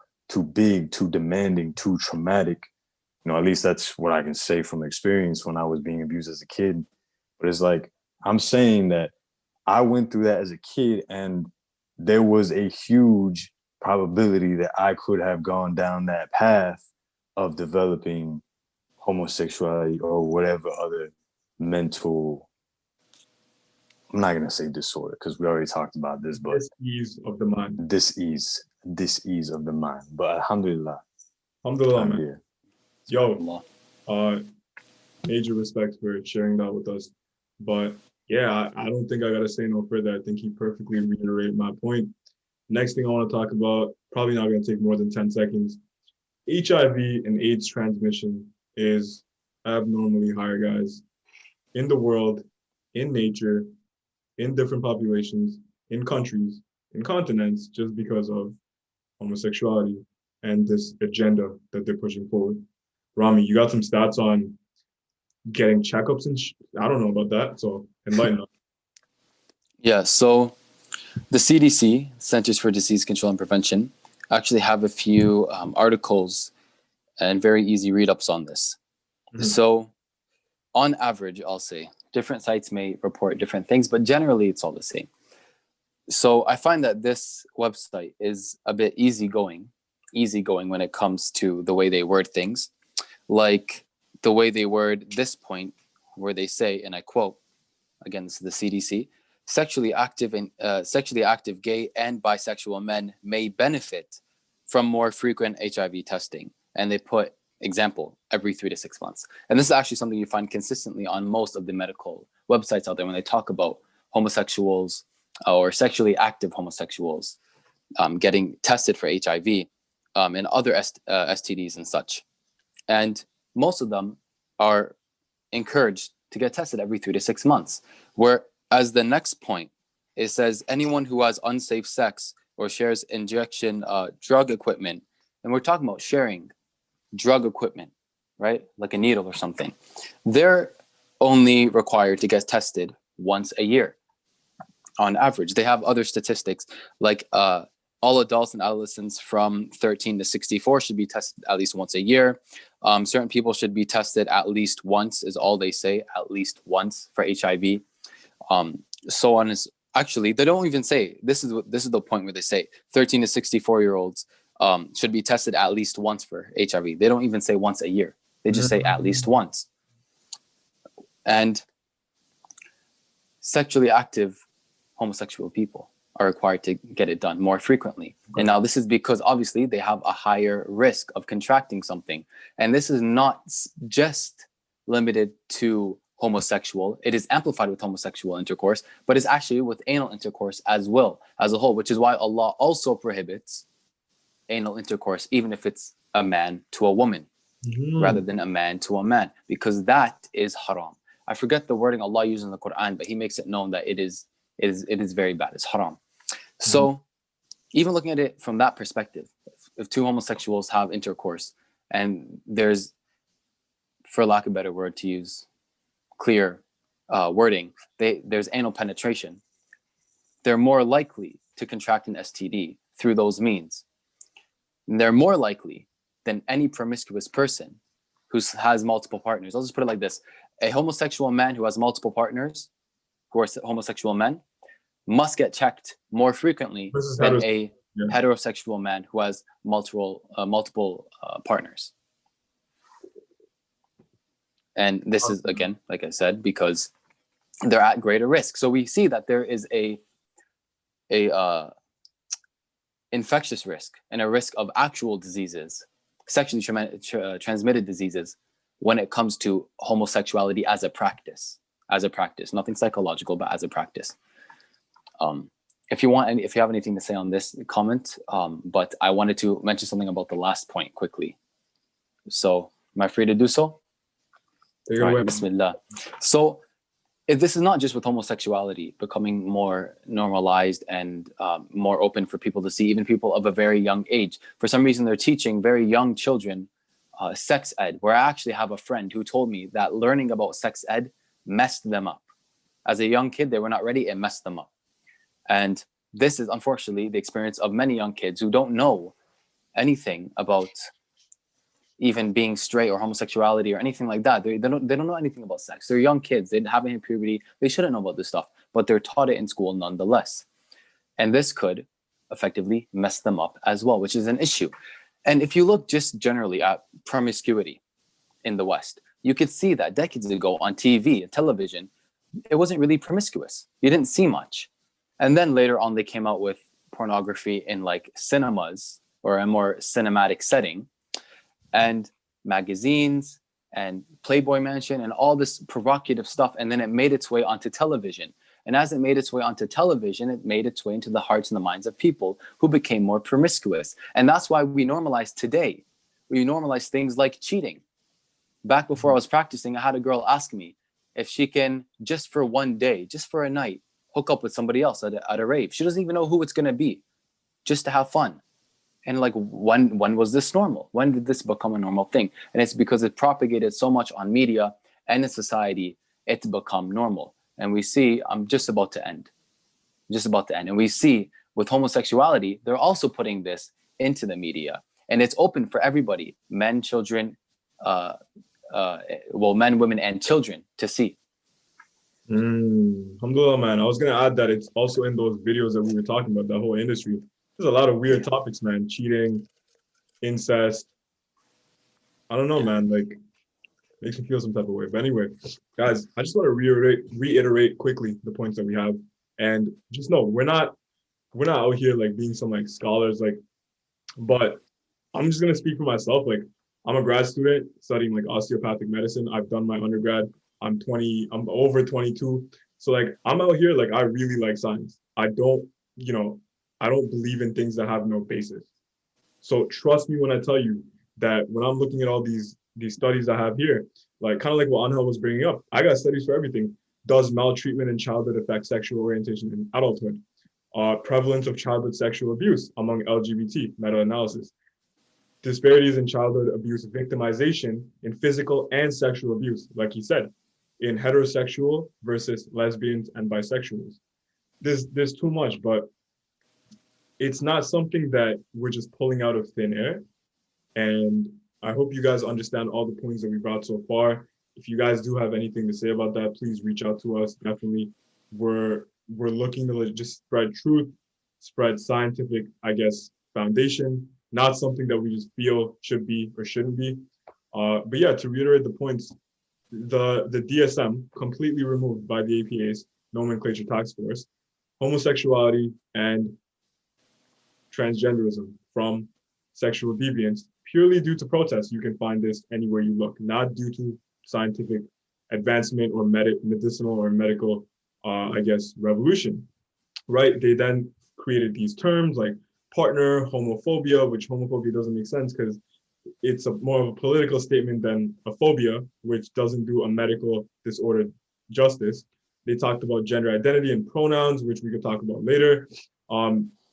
big, too demanding, too traumatic. At least that's what I can say from experience when I was being abused as a kid. But it's like, I'm saying that I went through that as a kid, and there was a huge probability that I could have gone down that path of developing homosexuality or whatever other mental, I'm not going to say disorder, because we already talked about this, but dis-ease of the mind. Dis-ease of the mind. But alhamdulillah. Alhamdulillah, man. Yo, major respect for sharing that with us. But yeah, I don't think I got to say no further. I think he perfectly reiterated my point. Next thing I want to talk about, probably not going to take more than 10 seconds. HIV and AIDS transmission is abnormally higher, guys, in the world, in nature, in different populations, in countries, in continents, just because of homosexuality and this agenda that they're pushing forward. Rami, you got some stats on getting checkups and I don't know about that, so enlighten us. Yeah, so the CDC, Centers for Disease Control and Prevention, actually have a few articles and very easy read-ups on this. Mm-hmm. So on average, I'll say, different sites may report different things, but generally it's all the same. So I find that this website is a bit easygoing when it comes to the way they word things. Like the way they word this point, where they say, and I quote, again, this is the CDC, sexually active gay and bisexual men may benefit from more frequent HIV testing. And they put example every 3 to 6 months. And this is actually something you find consistently on most of the medical websites out there when they talk about homosexuals or sexually active homosexuals getting tested for HIV and other STDs and such. And most of them are encouraged to get tested every 3 to 6 months. Whereas the next point, it says anyone who has unsafe sex or shares injection drug equipment, and we're talking about sharing drug equipment, right? Like a needle or something. They're only required to get tested once a year on average. They have other statistics like all adults and adolescents from 13 to 64 should be tested at least once a year. Certain people should be tested at least once is all they say, at least once for HIV. So on is actually, they don't even say, this is the point where they say 13 to 64-year-olds should be tested at least once for HIV. They don't even say once a year. They just say at least once. And sexually active homosexual people are required to get it done more frequently. And now this is because obviously they have a higher risk of contracting something. And this is not just limited to homosexual. It is amplified with homosexual intercourse, but it's actually with anal intercourse as well, as a whole, which is why Allah also prohibits anal intercourse, even if it's a man to a woman, rather than a man to a man, because that is haram. I forget the wording Allah uses in the Quran, but he makes it known that it is very bad. It's haram. So even looking at it from that perspective, if two homosexuals have intercourse and there's, for lack of a better word to use, clear wording, there's anal penetration, they're more likely to contract an STD through those means. And they're more likely than any promiscuous person who has multiple partners. I'll just put it like this. A homosexual man who has multiple partners, who are homosexual men, must get checked more frequently than a heterosexual man who has multiple partners. And this is, again, like I said, because they're at greater risk. So we see that there is a infectious risk and a risk of actual diseases sexually transmitted diseases when it comes to homosexuality as a practice. Nothing psychological, but as a practice. If you have anything to say on this, comment. But I wanted to mention something about the last point quickly. So, am I free to do so? Take it away. Bismillah. So, this is not just with homosexuality becoming more normalized and more open for people to see, even people of a very young age. For some reason, they're teaching very young children sex ed, where I actually have a friend who told me that learning about sex ed messed them up. As a young kid, they were not ready, it messed them up. And this is unfortunately the experience of many young kids who don't know anything about even being straight or homosexuality or anything like that. They don't know anything about sex. They're young kids. They haven't hit puberty. They shouldn't know about this stuff, but they're taught it in school nonetheless. And this could effectively mess them up as well, which is an issue. And if you look just generally at promiscuity in the West, you could see that decades ago on TV and television, it wasn't really promiscuous. You didn't see much. And then later on, they came out with pornography in like cinemas or a more cinematic setting, and magazines and Playboy Mansion and all this provocative stuff. And then it made its way onto television. And as it made its way onto television, it made its way into the hearts and the minds of people who became more promiscuous. And that's why we normalize today. We normalize things like cheating. Back before I was practicing, I had a girl ask me if she can, just for one day, just for a night, hook up with somebody else at a rave. She doesn't even know who it's going to be, just to have fun. And like, when was this normal? When did this become a normal thing? And it's because it propagated so much on media and in society, it's become normal. And we see, I'm just about to end. And we see with homosexuality, they're also putting this into the media. And it's open for everybody, men, children, men, women, and children to see. Alhamdulillah, man. I was going to add that it's also in those videos that we were talking about, that whole industry. There's a lot of weird topics, man. Cheating, incest. I don't know, man. Like, makes me feel some type of way. But anyway, guys, I just want to reiterate quickly the points that we have. And just know, we're not out here like being some like scholars, like, but I'm just going to speak for myself. Like, I'm a grad student studying like osteopathic medicine. I've done my undergrad. I'm over 22. So like, I'm out here, like, I really like science. I don't believe in things that have no basis. So trust me when I tell you that when I'm looking at all these studies I have here, like kind of like what Anhel was bringing up, I got studies for everything. Does maltreatment in childhood affect sexual orientation in adulthood? Prevalence of childhood sexual abuse among LGBT, meta-analysis. Disparities in childhood abuse victimization in physical and sexual abuse, like he said, in heterosexual versus lesbians and bisexuals. There's too much, but it's not something that we're just pulling out of thin air. And I hope you guys understand all the points that we brought so far. If you guys do have anything to say about that, please reach out to us. Definitely, we're looking to just spread truth, spread scientific, foundation, not something that we just feel should be or shouldn't be. But yeah, to reiterate the points, the DSM completely removed by the APA's nomenclature task force homosexuality and transgenderism from sexual deviance purely due to protests. You can find this anywhere you look, not due to scientific advancement or medicinal or medical, revolution, right? They then created these terms like partner homophobia, which homophobia doesn't make sense because it's more of a political statement than a phobia, which doesn't do a medical disorder justice. They talked about gender identity and pronouns, which we could talk about later.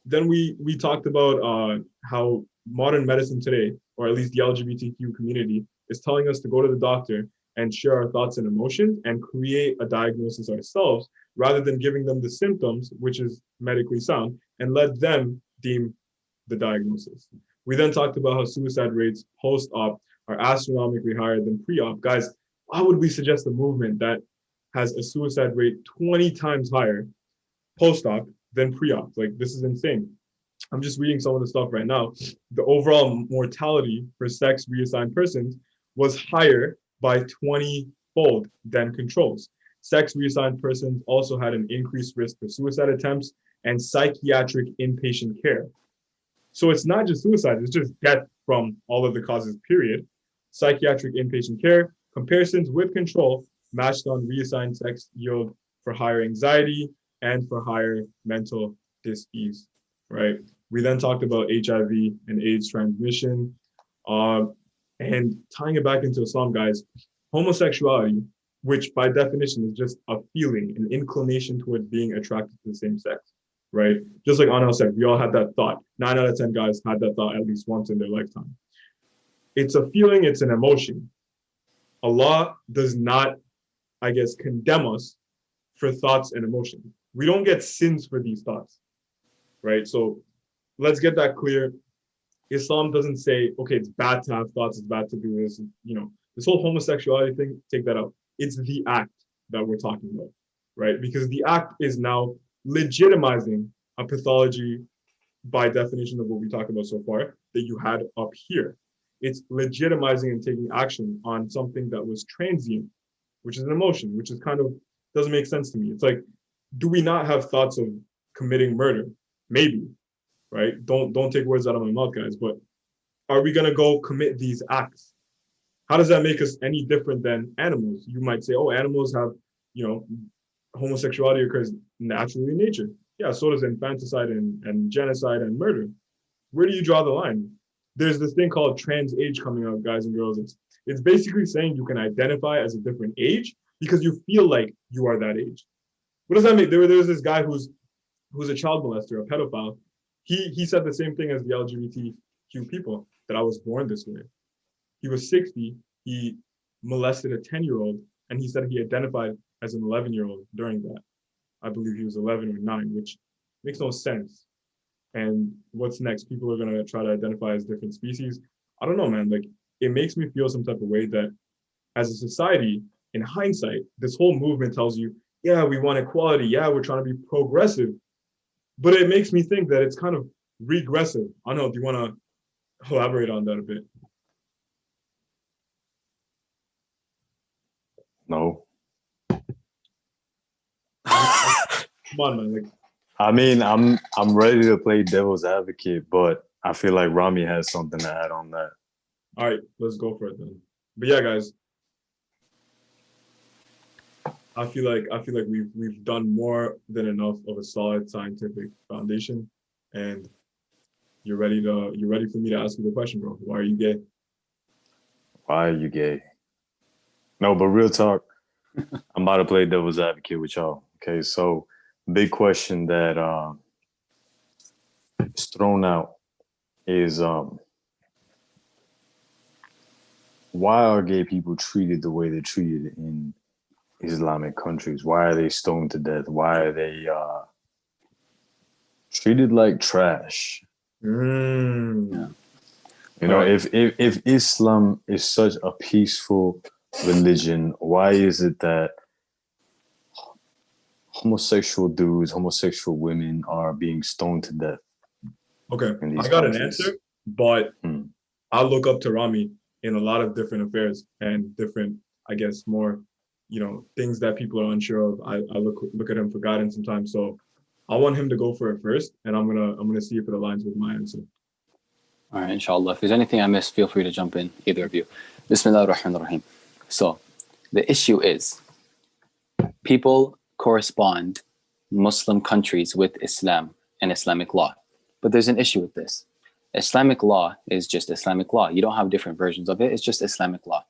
Then we talked about how modern medicine today, or at least the LGBTQ community, is telling us to go to the doctor and share our thoughts and emotions and create a diagnosis ourselves, rather than giving them the symptoms, which is medically sound, and let them deem the diagnosis. We then talked about how suicide rates post-op are astronomically higher than pre-op. Guys, why would we suggest a movement that has a suicide rate 20 times higher post-op than pre-op? Like, this is insane. I'm just reading some of the stuff right now. The overall mortality for sex reassigned persons was higher by 20-fold than controls. Sex reassigned persons also had an increased risk for suicide attempts and psychiatric inpatient care. So it's not just suicide, it's just death from all of the causes, period. Psychiatric inpatient care, comparisons with control matched on reassigned sex yield for higher anxiety and for higher mental dis-ease, right? We then talked about HIV and AIDS transmission. And tying it back into Islam, guys, homosexuality, which by definition is just a feeling, an inclination towards being attracted to the same sex, right? Just like Anil said, we all had that thought. 9 out of 10 guys had that thought at least once in their lifetime. It's a feeling, it's an emotion. Allah does not, I guess, condemn us for thoughts and emotions. We don't get sins for these thoughts, right? So let's get that clear. Islam doesn't say, okay, it's bad to have thoughts, it's bad to do this. This whole homosexuality thing, take that out. It's the act that we're talking about, right? Because the act is now legitimizing a pathology by definition of what we talked about so far that you had up here. It's legitimizing and taking action on something that was transient, which is an emotion, which is kind of doesn't make sense to me. It's like, do we not have thoughts of committing murder? Maybe, right? Don't take words out of my mouth, guys, but are we gonna go commit these acts? How does that make us any different than animals? You might say, oh, animals have, homosexuality occurs naturally in nature. Yeah, so does infanticide and genocide and murder. Where do you draw the line? There's this thing called trans age coming out, guys and girls. It's basically saying you can identify as a different age because you feel like you are that age. What does that mean? There was this guy who's a child molester, a pedophile. He said the same thing as the LGBTQ people, that I was born this way. He was 60, he molested a 10-year-old, and he said he identified as an 11-year-old during that. I believe he was 11 or 9, which makes no sense. And what's next? People are gonna try to identify as different species. I don't know, man. Like, it makes me feel some type of way that as a society, in hindsight, this whole movement tells you, yeah, we want equality. Yeah, we're trying to be progressive. But it makes me think that it's kind of regressive. I don't know, do you want to elaborate on that a bit? No. Come on, man. Like, I mean, I'm ready to play devil's advocate, but I feel like Rami has something to add on that. all right, let's go for it then. But yeah, guys, I feel like we've done more than enough of a solid scientific foundation, and you're ready for me to ask you the question, bro. Why are you gay? Why are you gay? No, but real talk, I'm about to play devil's advocate with y'all. Okay, so big question that is thrown out is why are gay people treated the way they're treated in Islamic countries? Why are they stoned to death? Why are they treated like trash? Yeah. If Islam is such a peaceful religion, why is it that homosexual dudes, homosexual women are being stoned to death? Okay, I got an answer, but I look up to Rami in a lot of different affairs and different, I guess, more, things that people are unsure of. I look at him for guidance sometimes. So I want him to go for it first, and I'm gonna see if it aligns with my answer. All right, inshallah. If there's anything I missed, feel free to jump in, either of you. Bismillah ar-Rahman ar-Rahim. So the issue is people correspond Muslim countries with Islam and Islamic law. But there's an issue with this. Islamic law is just Islamic law. You don't have different versions of it. It's just Islamic law.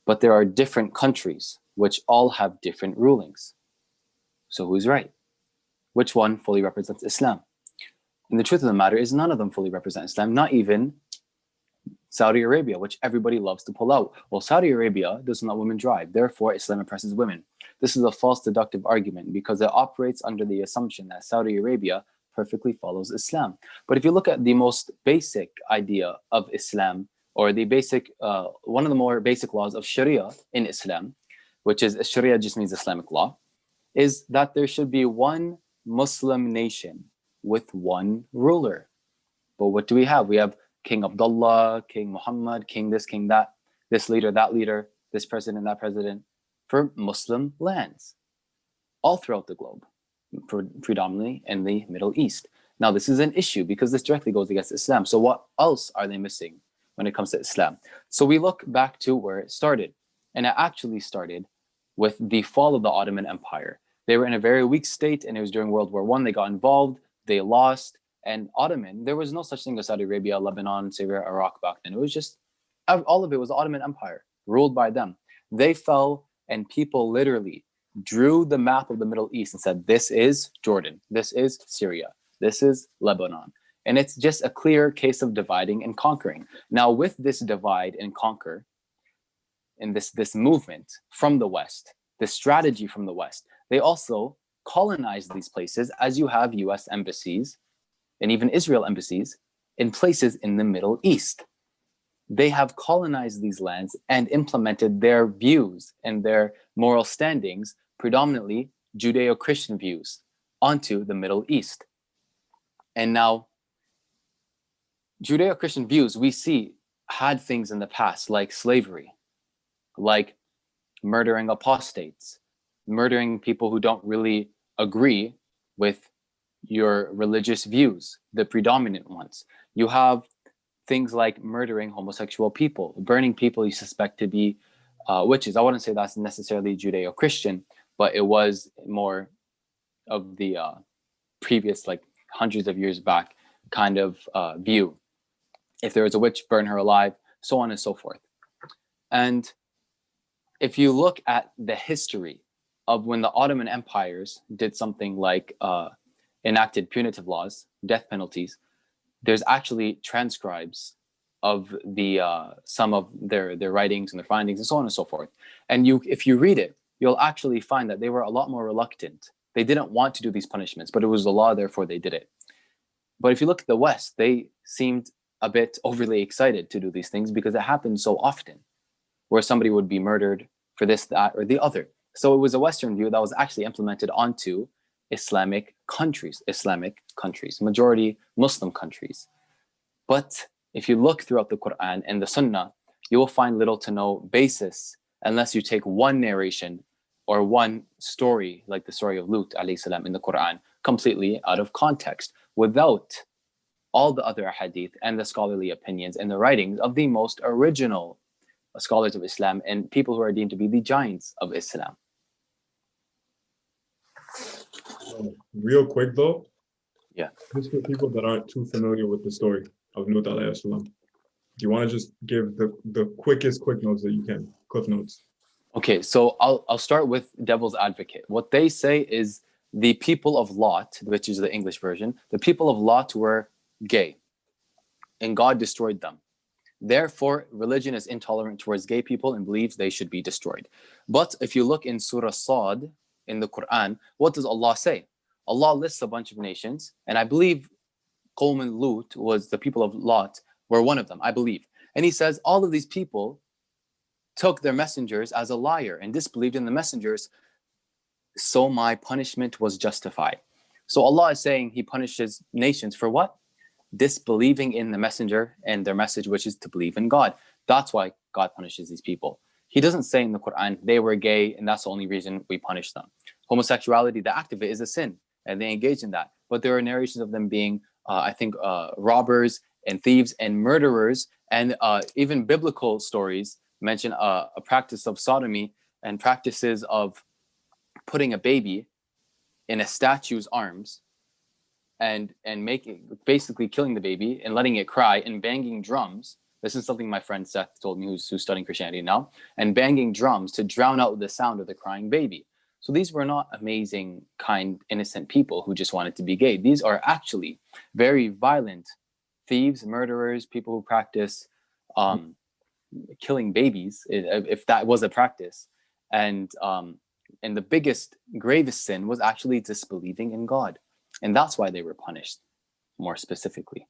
But there are different countries which all have different rulings. So who's right? Which one fully represents Islam? And the truth of the matter is none of them fully represent Islam, not even Saudi Arabia, which everybody loves to pull out. Well, Saudi Arabia doesn't let women drive, therefore Islam oppresses women. This is a false deductive argument because it operates under the assumption that Saudi Arabia perfectly follows Islam. But if you look at the most basic idea of Islam, or the basic, one of the more basic laws of Sharia in Islam, which is Sharia just means Islamic law, is that there should be one Muslim nation with one ruler. But what do we have? We have King Abdullah, King Muhammad, King this, King that, this leader, that leader, this president, that president, for Muslim lands, all throughout the globe, predominantly in the Middle East. Now, this is an issue because this directly goes against Islam. So what else are they missing when it comes to Islam. So we look back to where it started. And it actually started with the fall of the Ottoman Empire. They were in a very weak state, and it was during World War I. They got involved, they lost, and Ottoman, there was no such thing as Saudi Arabia, Lebanon, Syria, Iraq back then. It was just, all of it was the Ottoman Empire, ruled by them. They fell, and people literally drew the map of the Middle East and said, this is Jordan, this is Syria, this is Lebanon. And it's just a clear case of dividing and conquering. Now, with this divide and conquer, and this movement from the West, this strategy from the West, they also colonized these places, as you have US embassies and even Israel embassies in places in the Middle East. They have colonized these lands and implemented their views and their moral standings, predominantly Judeo-Christian views, onto the Middle East. And now, Judeo-Christian views we see had things in the past like slavery, like murdering apostates, murdering people who don't really agree with your religious views, the predominant ones. You have things like murdering homosexual people, burning people you suspect to be witches. I wouldn't say that's necessarily Judeo-Christian, but it was more of the previous, like hundreds of years back kind of view. If there was a witch, burn her alive, so on and so forth. And if you look at the history of when the Ottoman empires did something like enacted punitive laws, death penalties, there's actually transcribes of the some of their writings and their findings and so on and so forth. And if you read it, you'll actually find that they were a lot more reluctant. They didn't want to do these punishments, but it was the law, therefore they did it. But if you look at the West, they seemed a bit overly excited to do these things because it happened so often, where somebody would be murdered for this, that, or the other. So it was a Western view that was actually implemented onto Islamic countries, majority Muslim countries. But if you look throughout the Quran and the Sunnah, you will find little to no basis unless you take one narration or one story, like the story of Lut alayhi salam in the Quran, completely out of context, without all the other hadith and the scholarly opinions and the writings of the most original scholars of Islam and people who are deemed to be the giants of Islam. Real quick though, yeah, just for people that aren't too familiar with the story of Lut alayhi salam, do you want to just give the quickest quick notes that you can, cliff notes? Okay, so I'll start with devil's advocate. What they say is the people of Lot, which is the English version, the people of Lot were gay, and God destroyed them. Therefore, religion is intolerant towards gay people and believes they should be destroyed. But if you look in Surah Sad in the Quran, what does Allah say? Allah lists a bunch of nations, and I believe Qawm and Lut was the people of Lot, were one of them, I believe. And he says all of these people took their messengers as a liar and disbelieved in the messengers, so my punishment was justified. So Allah is saying he punishes nations for what? Disbelieving in the messenger and their message, which is to believe in God. That's why God punishes these people. He doesn't say in the Quran they were gay and that's the only reason we punish them. Homosexuality, the act of it, is a sin, and they engage in that. But there are narrations of them being, robbers and thieves and murderers, and even biblical stories mention a practice of sodomy and practices of putting a baby in a statue's arms and basically killing the baby and letting it cry and banging drums. This is something my friend Seth told me, who's studying Christianity now, and banging drums to drown out the sound of the crying baby. So these were not amazing, kind, innocent people who just wanted to be gay. These are actually very violent thieves, murderers, people who practice killing babies, if that was a practice. And the biggest, gravest sin was actually disbelieving in God. And that's why they were punished more specifically.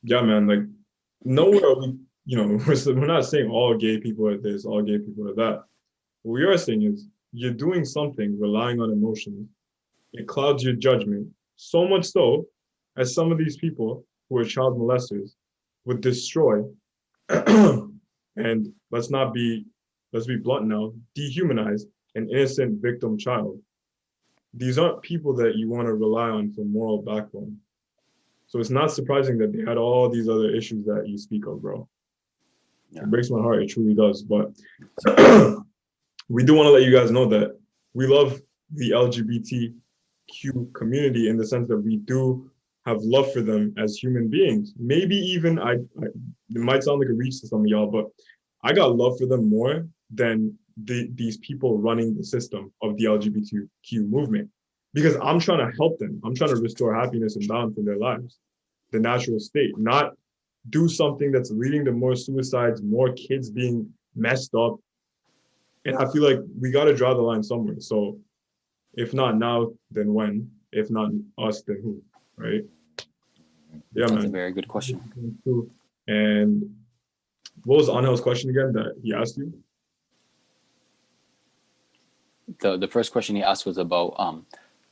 Yeah, man, like nowhere are we, we're not saying all gay people are this, all gay people are that. What we are saying is you're doing something relying on emotions. It clouds your judgment, so much so as some of these people who are child molesters would destroy and let's be blunt now, dehumanize an innocent victim child. These aren't people that you want to rely on for moral backbone. So it's not surprising that they had all these other issues that you speak of, bro. Yeah. It breaks my heart. It truly does. But we do want to let you guys know that we love the LGBTQ community in the sense that we do have love for them as human beings. Maybe even it might sound like a reach to some of y'all, but I got love for them more than these people running the system of the LGBTQ movement, because I'm trying to help them. I'm trying to restore happiness and balance in their lives, the natural state, not do something that's leading to more suicides, more kids being messed up. And I feel like we got to draw the line somewhere. So if not now, then when? If not us, then who? Right? Yeah, That's man. a very good question. And what was Anhel's question again that he asked you? The first question he asked was about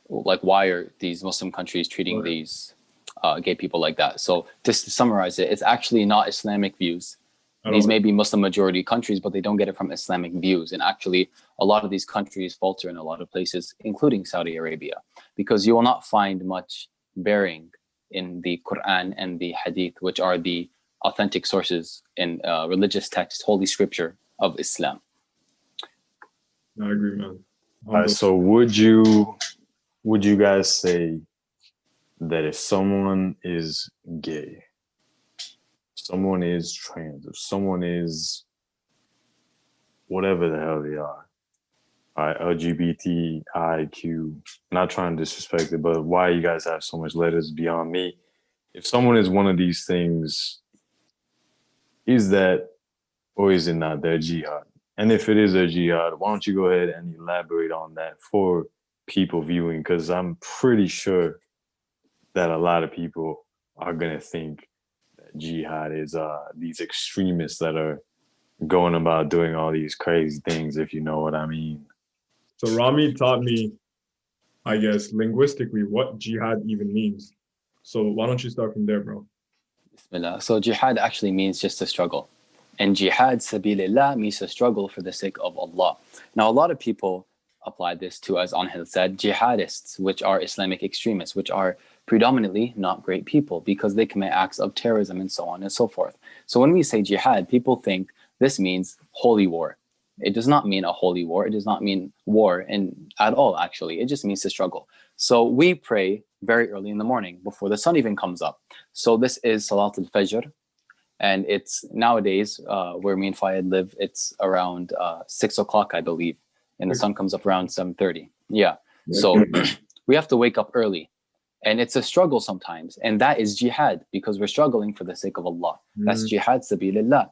like, why are these Muslim countries treating these gay people like that? So just to summarize it, it's actually not Islamic views. These may be Muslim majority countries, but they don't get it from Islamic views. And actually, a lot of these countries falter in a lot of places, including Saudi Arabia, because you will not find much bearing in the Quran and the Hadith, which are the authentic sources in religious text, holy scripture of Islam. I agree, man. All right, so would you guys say that if someone is gay, someone is trans, if someone is whatever the hell they are, all right, LGBTIQ, not trying to disrespect it, but why you guys have so much letters beyond me? If someone is one of these things, is that, or is it not their jihad? And if it is their jihad, why don't you go ahead and elaborate on that for people viewing? Because I'm pretty sure that a lot of people are going to think that jihad is these extremists that are going about doing all these crazy things, if you know what I mean. So Rami taught me, I guess, linguistically what jihad even means. So why don't you start from there, bro? Bismillah. So jihad actually means just a struggle. And jihad sabilillah means a struggle for the sake of Allah. Now, a lot of people apply this to, as Anhel said, jihadists, which are Islamic extremists, which are predominantly not great people because they commit acts of terrorism and so on and so forth. So when we say jihad, people think this means holy war. It does not mean a holy war. It does not mean war at all, actually. It just means to struggle. So we pray very early in the morning before the sun even comes up. So this is Salat al-Fajr. And it's nowadays where me and Fayed live, it's around 6 o'clock, I believe. And the sun comes up around 7:30. Yeah. So we have to wake up early. And it's a struggle sometimes. And that is jihad because we're struggling for the sake of Allah. That's jihad sabilillah.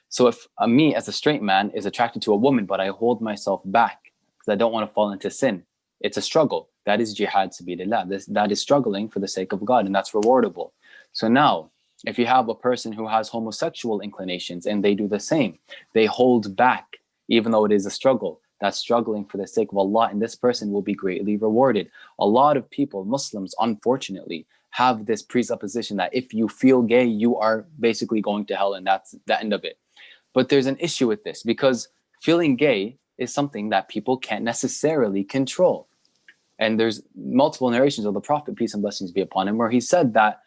So if me as a straight man is attracted to a woman, but I hold myself back because I don't want to fall into sin, it's a struggle. That is jihad sabilillah. That is struggling for the sake of God, and that's rewardable. So now, if you have a person who has homosexual inclinations and they do the same, they hold back, even though it is a struggle. That's struggling for the sake of Allah, and this person will be greatly rewarded. A lot of people, Muslims, unfortunately, have this presupposition that if you feel gay, you are basically going to hell, and that's the end of it. But there's an issue with this because feeling gay is something that people can't necessarily control. And there's multiple narrations of the Prophet, peace and blessings be upon him, where he said that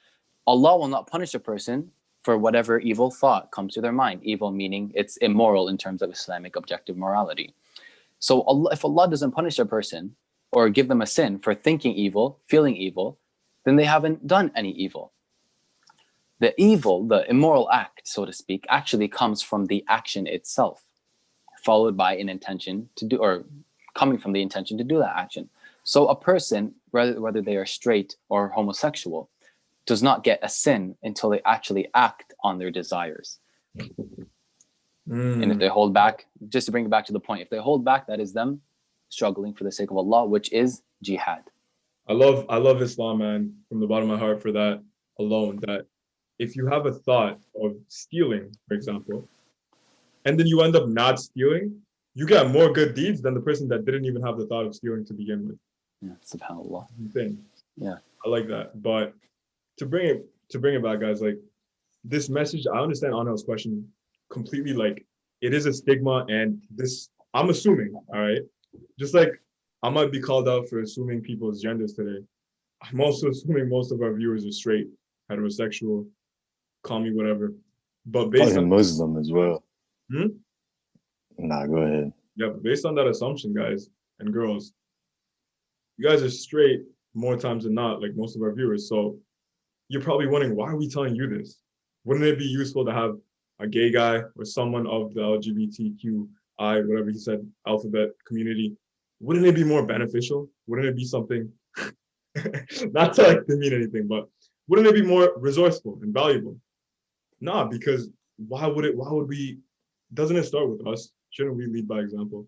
Allah will not punish a person for whatever evil thought comes to their mind. Evil meaning it's immoral in terms of Islamic objective morality. So Allah, if Allah doesn't punish a person or give them a sin for thinking evil, feeling evil, then they haven't done any evil. The evil, the immoral act, so to speak, actually comes from the action itself, followed by an intention to do, or coming from the intention to do that action. So a person, whether they are straight or homosexual, does not get a sin until they actually act on their desires. And if they hold back, just to bring it back to the point, if they hold back, that is them struggling for the sake of Allah, which is jihad. I love Islam, man, from the bottom of my heart for that alone, that if you have a thought of stealing, for example, and then you end up not stealing, you get more good deeds than the person that didn't even have the thought of stealing to begin with. Yeah, subhanAllah. Insane. Yeah. I like that. But to bring it back, guys, like this message, I understand Anel's question completely. Like it is a stigma, and this I'm assuming, all right, just like I might be called out for assuming people's genders today, I'm also assuming most of our viewers are straight. heterosexual, call me whatever. But based Probably on Muslim as well. Hmm? Nah, go ahead. Yeah, but based on that assumption, guys and girls, you guys are straight more times than not, like most of our viewers. So you're probably wondering, why are we telling you this? Wouldn't it be useful to have a gay guy or someone of the LGBTQI, whatever he said, alphabet community? Wouldn't it be more beneficial? Wouldn't it be something, not to like to mean anything, but wouldn't it be more resourceful and valuable? Nah, because why would we, doesn't it start with us? Shouldn't we lead by example?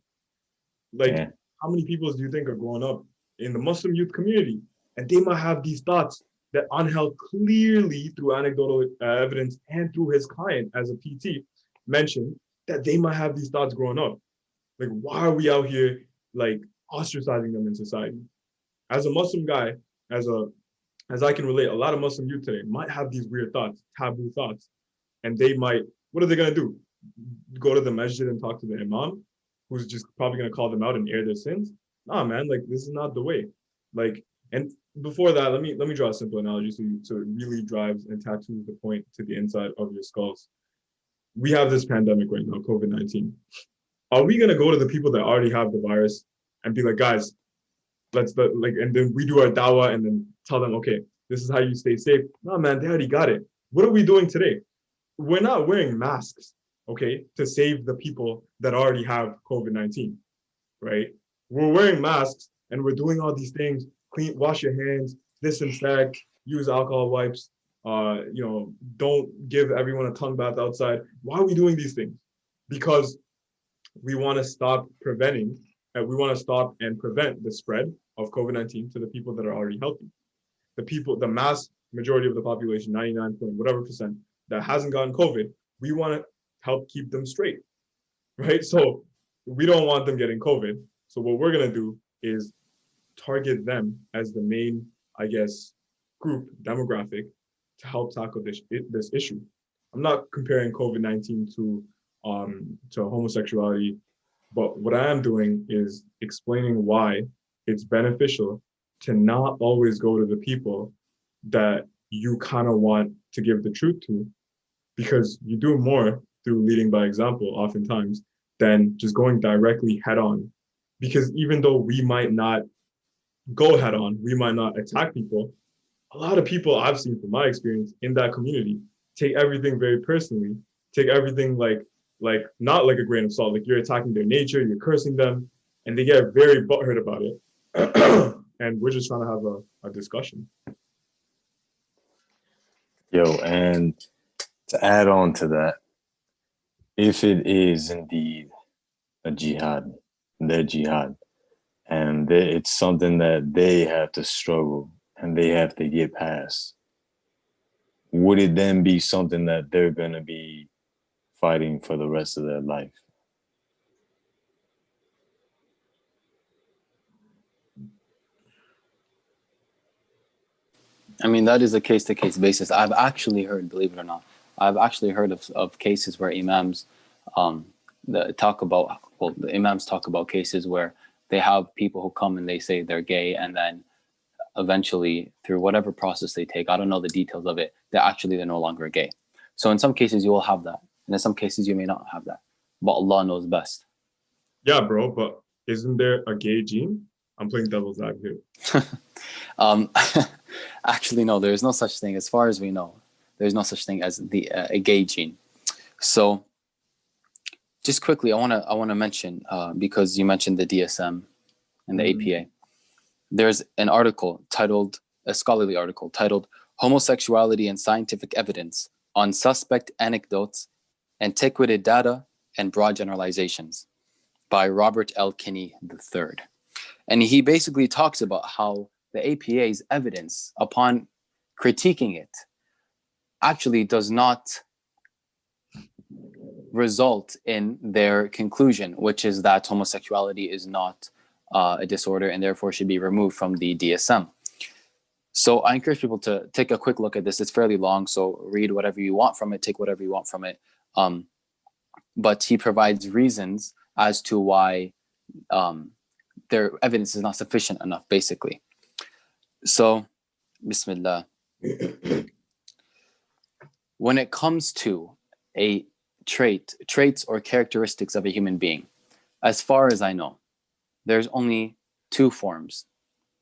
Like, Yeah. how many people do you think are growing up in the Muslim youth community and they might have these thoughts that Angel clearly through anecdotal evidence and through his client as a PT mentioned that they might have these thoughts growing up. Like, why are we out here like ostracizing them in society? As a Muslim guy, as a as I can relate, a lot of Muslim youth today might have these weird thoughts, taboo thoughts, and they might. What are they gonna do? Go to the masjid and talk to the imam, who's just probably gonna call them out and air their sins? Nah, man, like this is not the way. Like, and before that, let me draw a simple analogy so it really drives and tattoos the point to the inside of your skulls. We have this pandemic right now, COVID-19. Are we gonna go to the people that already have the virus and be like, guys, and then we do our dawah and then tell them, okay, this is how you stay safe? No, man, they already got it. What are we doing today? We're not wearing masks, okay, to save the people that already have COVID-19, right? We're wearing masks and we're doing all these things: wash your hands, disinfect, use alcohol wipes, don't give everyone a tongue bath outside. Why are we doing these things? Because we want to stop preventing, we want to stop and prevent the spread of COVID-19 to the people that are already healthy. The mass majority of the population, 99 point whatever percent, that hasn't gotten COVID, we want to help keep them straight, right? So we don't want them getting COVID. So what we're going to do is target them as the main, I guess, group demographic to help tackle this issue. I'm not comparing COVID-19 to homosexuality, but what I am doing is explaining why it's beneficial to not always go to the people that you kind of want to give the truth to, because you do more through leading by example oftentimes than just going directly head on. Because even though we might not go head on, we might not attack people, a lot of people I've seen from my experience in that community take everything very personally, take everything like not like a grain of salt, like you're attacking their nature, you're cursing them, and they get very butthurt about it. And we're just trying to have a discussion. Yo, and to add on to that, if it is indeed a jihad, their jihad, and it's something that they have to struggle and they have to get past, would it then be something that they're going to be fighting for the rest of their life? I mean, that is a case-to-case basis. I've actually heard, believe it or not, I've actually heard of cases where imams the imams talk about cases where they have people who come and they say they're gay, and then eventually through whatever process they take, I don't know the details of it, they're no longer gay. So in some cases you will have that, and in some cases you may not have that, but Allah knows best. Yeah, bro, but isn't there a gay gene? I'm playing devil's advocate. Actually, no, there is no such thing. As far as we know, there's no such thing as a gay gene. So just quickly, I want to mention, because you mentioned the DSM and the APA. There's an article titled, a scholarly article titled "Homosexuality and Scientific Evidence on Suspect Anecdotes, Antiquated Data, and Broad Generalizations" by Robert L. Kinney III. And he basically talks about how the APA's evidence, upon critiquing it, actually does not result in their conclusion, which is that homosexuality is not a disorder and therefore should be removed from the DSM. So I encourage people to take a quick look at this. It's fairly long, so read whatever you want from it, take whatever you want from it. But he provides reasons as to why their evidence is not sufficient enough, basically. So, Bismillah. when it comes to a traits or characteristics of a human being, as far as I know, there's only two forms.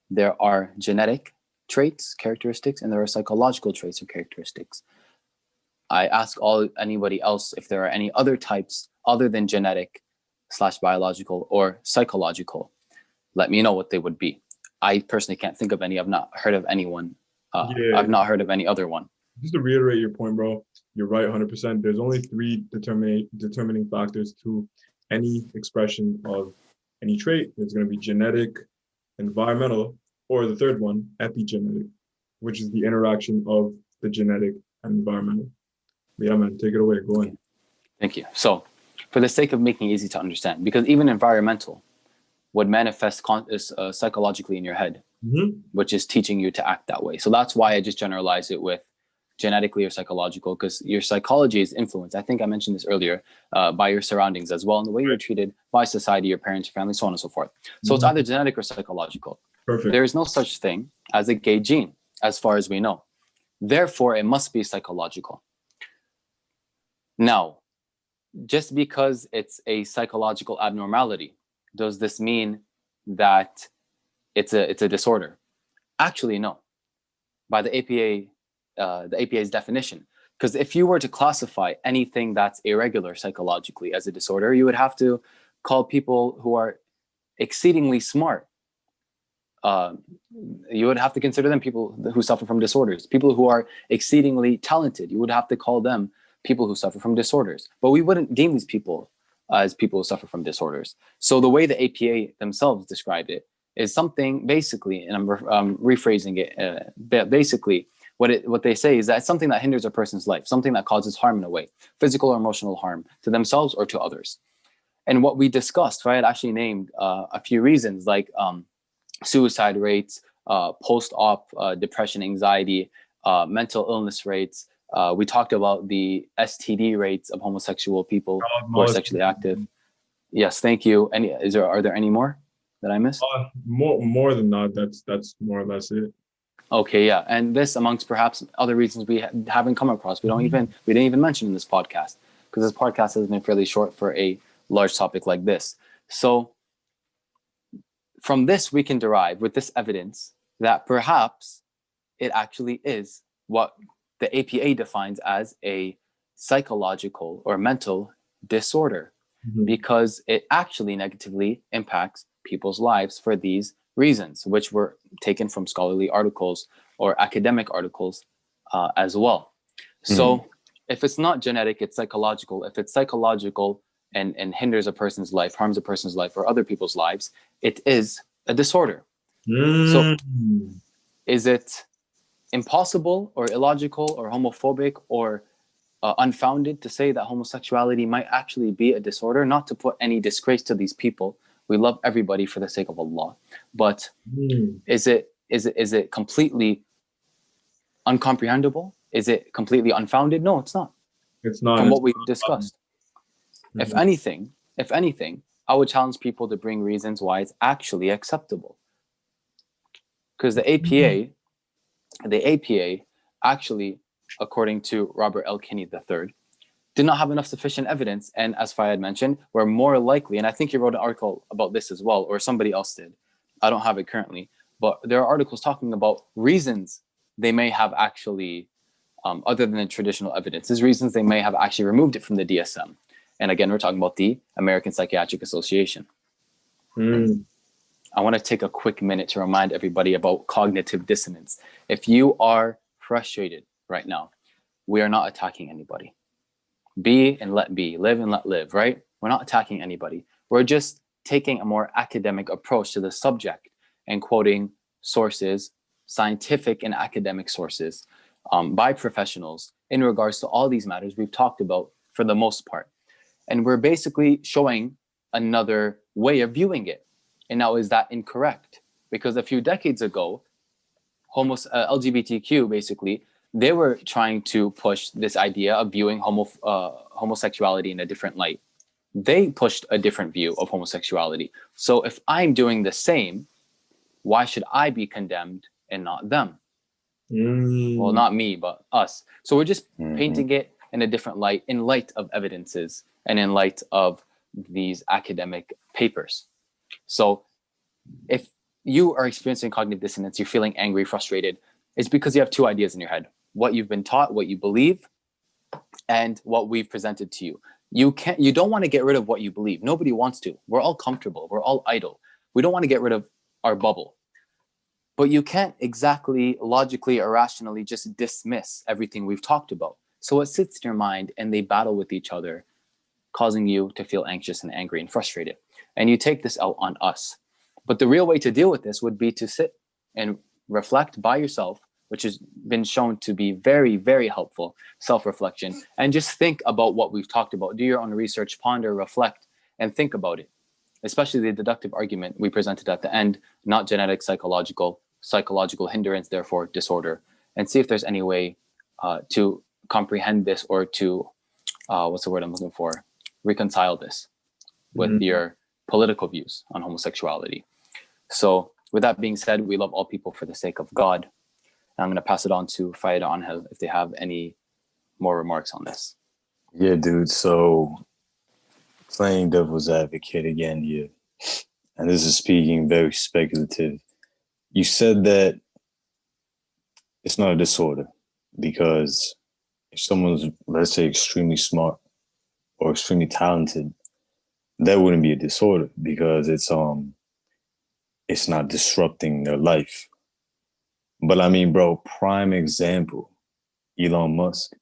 There are genetic traits, characteristics, and there are psychological traits or characteristics. I ask anybody else if there are any other types other than genetic / biological or psychological. Let me know what they would be. I personally can't think of any. I've not heard of anyone. I've not heard of any other one. Just to reiterate your point, bro, you're right 100%. There's only three determining factors to any expression of any trait. There's going to be genetic, environmental, or the third one, epigenetic, which is the interaction of the genetic and environmental. But yeah, man, take it away. Go on. Thank you. So, for the sake of making it easy to understand, because even environmental would manifest psychologically in your head, which is teaching you to act that way. So that's why I just generalize it with genetically or psychological, because your psychology is influenced, I think I mentioned this earlier, by your surroundings as well, and the way you're treated by society, your parents, your family, so on and so forth. So it's either genetic or psychological. Perfect. There is no such thing as a gay gene, as far as we know. Therefore, it must be psychological. Now, just because it's a psychological abnormality, does this mean that it's a disorder? Actually, no. By the APA's definition, because if you were to classify anything that's irregular psychologically as a disorder, you would have to call people who are exceedingly smart. You would have to consider them people who suffer from disorders. People who are exceedingly talented, you would have to call them people who suffer from disorders. But we wouldn't deem these people as people who suffer from disorders. So the way the APA themselves described it is something basically, and I'm rephrasing it, basically what they say is that it's something that hinders a person's life, something that causes harm in a way, physical or emotional harm to themselves or to others. And what we discussed, Fayed actually named a few reasons, like suicide rates, post-op depression, anxiety, mental illness rates. We talked about the STD rates of homosexual people who are sexually active. Yes, thank you. Are there any more that I missed? More than that. That's more or less it. Okay, yeah, and this amongst perhaps other reasons we haven't come across. We didn't even mention in this podcast, because this podcast has been fairly short for a large topic like this. So from this, we can derive with this evidence that perhaps it actually is what the APA defines as a psychological or mental disorder, because it actually negatively impacts people's lives for these reasons, which were taken from scholarly articles or academic articles as well. So if it's not genetic, it's psychological. If it's psychological and hinders a person's life, harms a person's life or other people's lives, it is a disorder. So is it impossible or illogical or homophobic or unfounded to say that homosexuality might actually be a disorder? Not to put any disgrace to these people. We love everybody for the sake of Allah. But is it completely uncomprehendable? Is it completely unfounded? No, it's not. It's not. From what we've discussed. If anything, I would challenge people to bring reasons why it's actually acceptable. Because the APA actually, according to Robert L. Kinney III, did not have enough sufficient evidence. And as Fayed mentioned, we're more likely, and I think he wrote an article about this as well, or somebody else did. I don't have it currently, but there are articles talking about reasons they may have actually, other than the traditional evidence, there's reasons they may have actually removed it from the DSM. And again, we're talking about the American Psychiatric Association. I want to take a quick minute to remind everybody about cognitive dissonance. If you are frustrated right now, we are not attacking anybody. Be and let be, live and let live, right? We're not attacking anybody. We're just taking a more academic approach to the subject and quoting sources, scientific and academic sources by professionals in regards to all these matters we've talked about for the most part. And we're basically showing another way of viewing it. And now, is that incorrect? Because a few decades ago, LGBTQ, basically, they were trying to push this idea of viewing homosexuality in a different light. They pushed a different view of homosexuality. So if I'm doing the same, why should I be condemned and not them? Well, not me, but us. So we're just Mhm. painting it in a different light, in light of evidences and in light of these academic papers. So if you are experiencing cognitive dissonance, you're feeling angry, frustrated, it's because you have two ideas in your head: what you've been taught, what you believe, and what we've presented to you. You don't want to get rid of what you believe. Nobody wants to. We're all comfortable. We're all idle. We don't want to get rid of our bubble. But you can't exactly logically or rationally just dismiss everything we've talked about. So it sits in your mind and they battle with each other, causing you to feel anxious and angry and frustrated. And you take this out on us. But the real way to deal with this would be to sit and reflect by yourself, which has been shown to be very, very helpful, self-reflection, and just think about what we've talked about. Do your own research, ponder, reflect, and think about it. Especially the deductive argument we presented at the end, not genetic, psychological hindrance, therefore disorder, and see if there's any way to comprehend this or to, what's the word I'm looking for? Reconcile this with your political views on homosexuality. So with that being said, we love all people for the sake of God. And I'm going to pass it on to Faida Angel if they have any more remarks on this. Yeah, dude. So playing devil's advocate again here, and this is speaking very speculative. You said that it's not a disorder because if someone's, let's say, extremely smart or extremely talented, that wouldn't be a disorder because it's not disrupting their life. But I mean, bro, prime example, Elon Musk.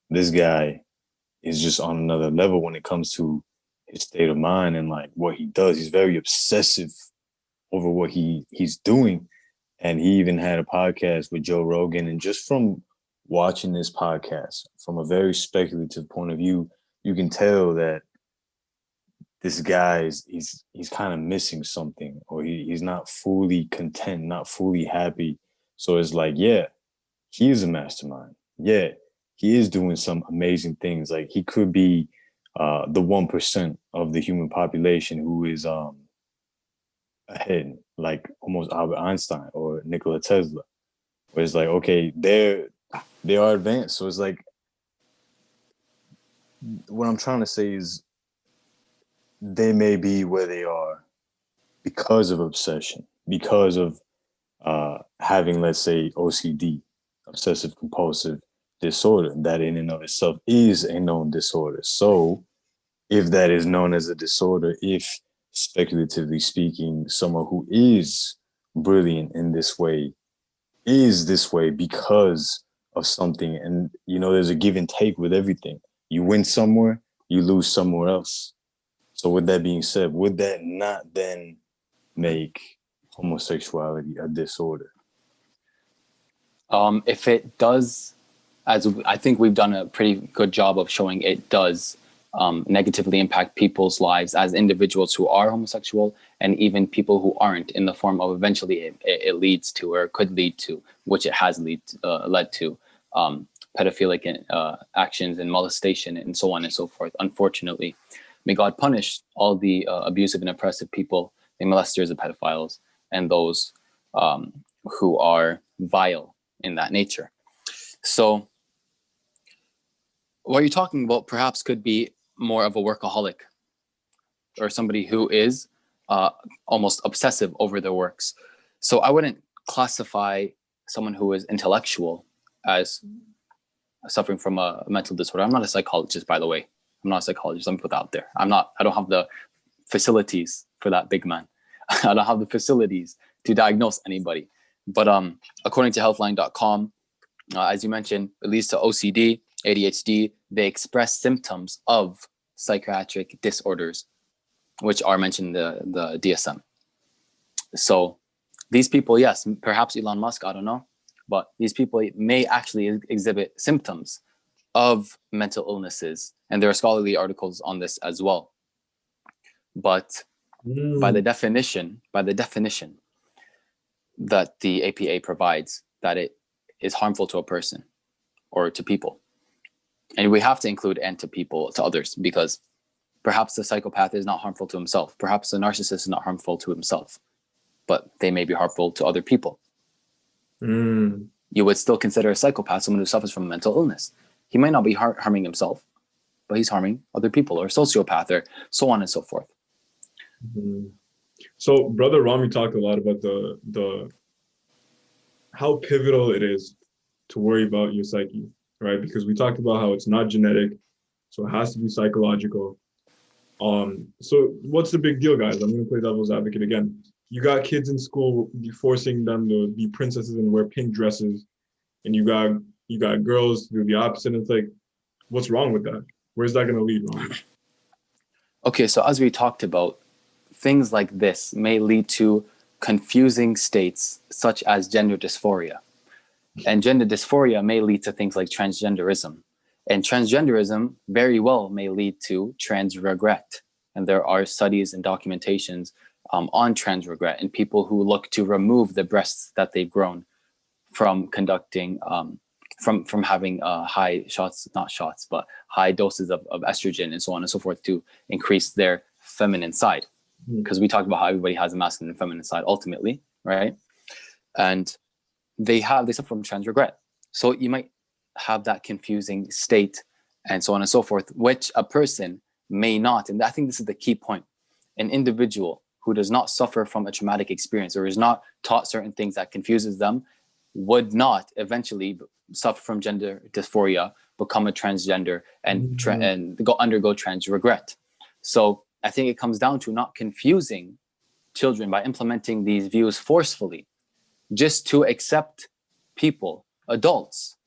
This guy is just on another level when it comes to his state of mind and like what he does. He's very obsessive over what he's doing. And he even had a podcast with Joe Rogan. And just from watching this podcast, from a very speculative point of view, you can tell that this guy he's kind of missing something, or he's not fully content, not fully happy. So it's like, yeah, he is a mastermind. Yeah, he is doing some amazing things. Like he could be the 1% of the human population who is ahead, like almost Albert Einstein or Nikola Tesla. Where it's like, okay, they are advanced. So it's like, what I'm trying to say is they may be where they are because of obsession, because of having, let's say, OCD, obsessive compulsive disorder. That in and of itself is a known disorder. So if that is known as a disorder, if speculatively speaking, someone who is brilliant in this way is this way because of something, and you know, there's a give and take with everything. You win somewhere, you lose somewhere else. So with that being said, would that not then make homosexuality a disorder? If it does, as I think we've done a pretty good job of showing, it does negatively impact people's lives as individuals who are homosexual, and even people who aren't, in the form of eventually it leads to, or could lead to, which it has led to, pedophilic actions and molestation and so on and so forth. Unfortunately, may God punish all the abusive and oppressive people, the molesters, the pedophiles, and those who are vile in that nature. So what you're talking about perhaps could be more of a workaholic, or somebody who is almost obsessive over their works. So I wouldn't classify someone who is intellectual as suffering from a mental disorder. I'm not a psychologist, by the way. I'm not a psychologist. Let me put that out there. I don't have the facilities for that, big man. I don't have the facilities to diagnose anybody. But according to healthline.com, as you mentioned, it leads to OCD, ADHD. They express symptoms of psychiatric disorders, which are mentioned in the DSM. So these people, yes, perhaps Elon Musk, I don't know, but these people may actually exhibit symptoms of mental illnesses. And there are scholarly articles on this as well. But by the definition that the APA provides, that it is harmful to a person or to people. And we have to include and to people, to others, because perhaps the psychopath is not harmful to himself. Perhaps the narcissist is not harmful to himself, but they may be harmful to other people. Mm. You would still consider a psychopath someone who suffers from mental illness. He might not be harming himself, but he's harming other people, or a sociopath, or so on and so forth. Mm. So Brother Rami talked a lot about the how pivotal it is to worry about your psyche, right? Because we talked about how it's not genetic, so it has to be psychological. So what's the big deal, guys? I'm gonna play devil's advocate again. You got kids in school forcing them to be princesses and wear pink dresses, and you got girls do the opposite. And it's like, what's wrong with that? Where's that gonna lead, Rami? Okay, so as we talked about, things like this may lead to confusing states such as gender dysphoria. And gender dysphoria may lead to things like transgenderism. And transgenderism very well may lead to trans regret. And there are studies and documentations on trans regret and people who look to remove the breasts that they've grown from conducting, from having high high doses of estrogen and so on and so forth to increase their feminine side. Because we talked about how everybody has a masculine and feminine side ultimately, right? And they suffer from trans regret. So you might have that confusing state and so on and so forth, which a person may not. And I think this is the key point. An individual who does not suffer from a traumatic experience or is not taught certain things that confuses them would not eventually suffer from gender dysphoria, become a transgender, and undergo trans regret. So I think it comes down to not confusing children by implementing these views forcefully, just to accept people, adults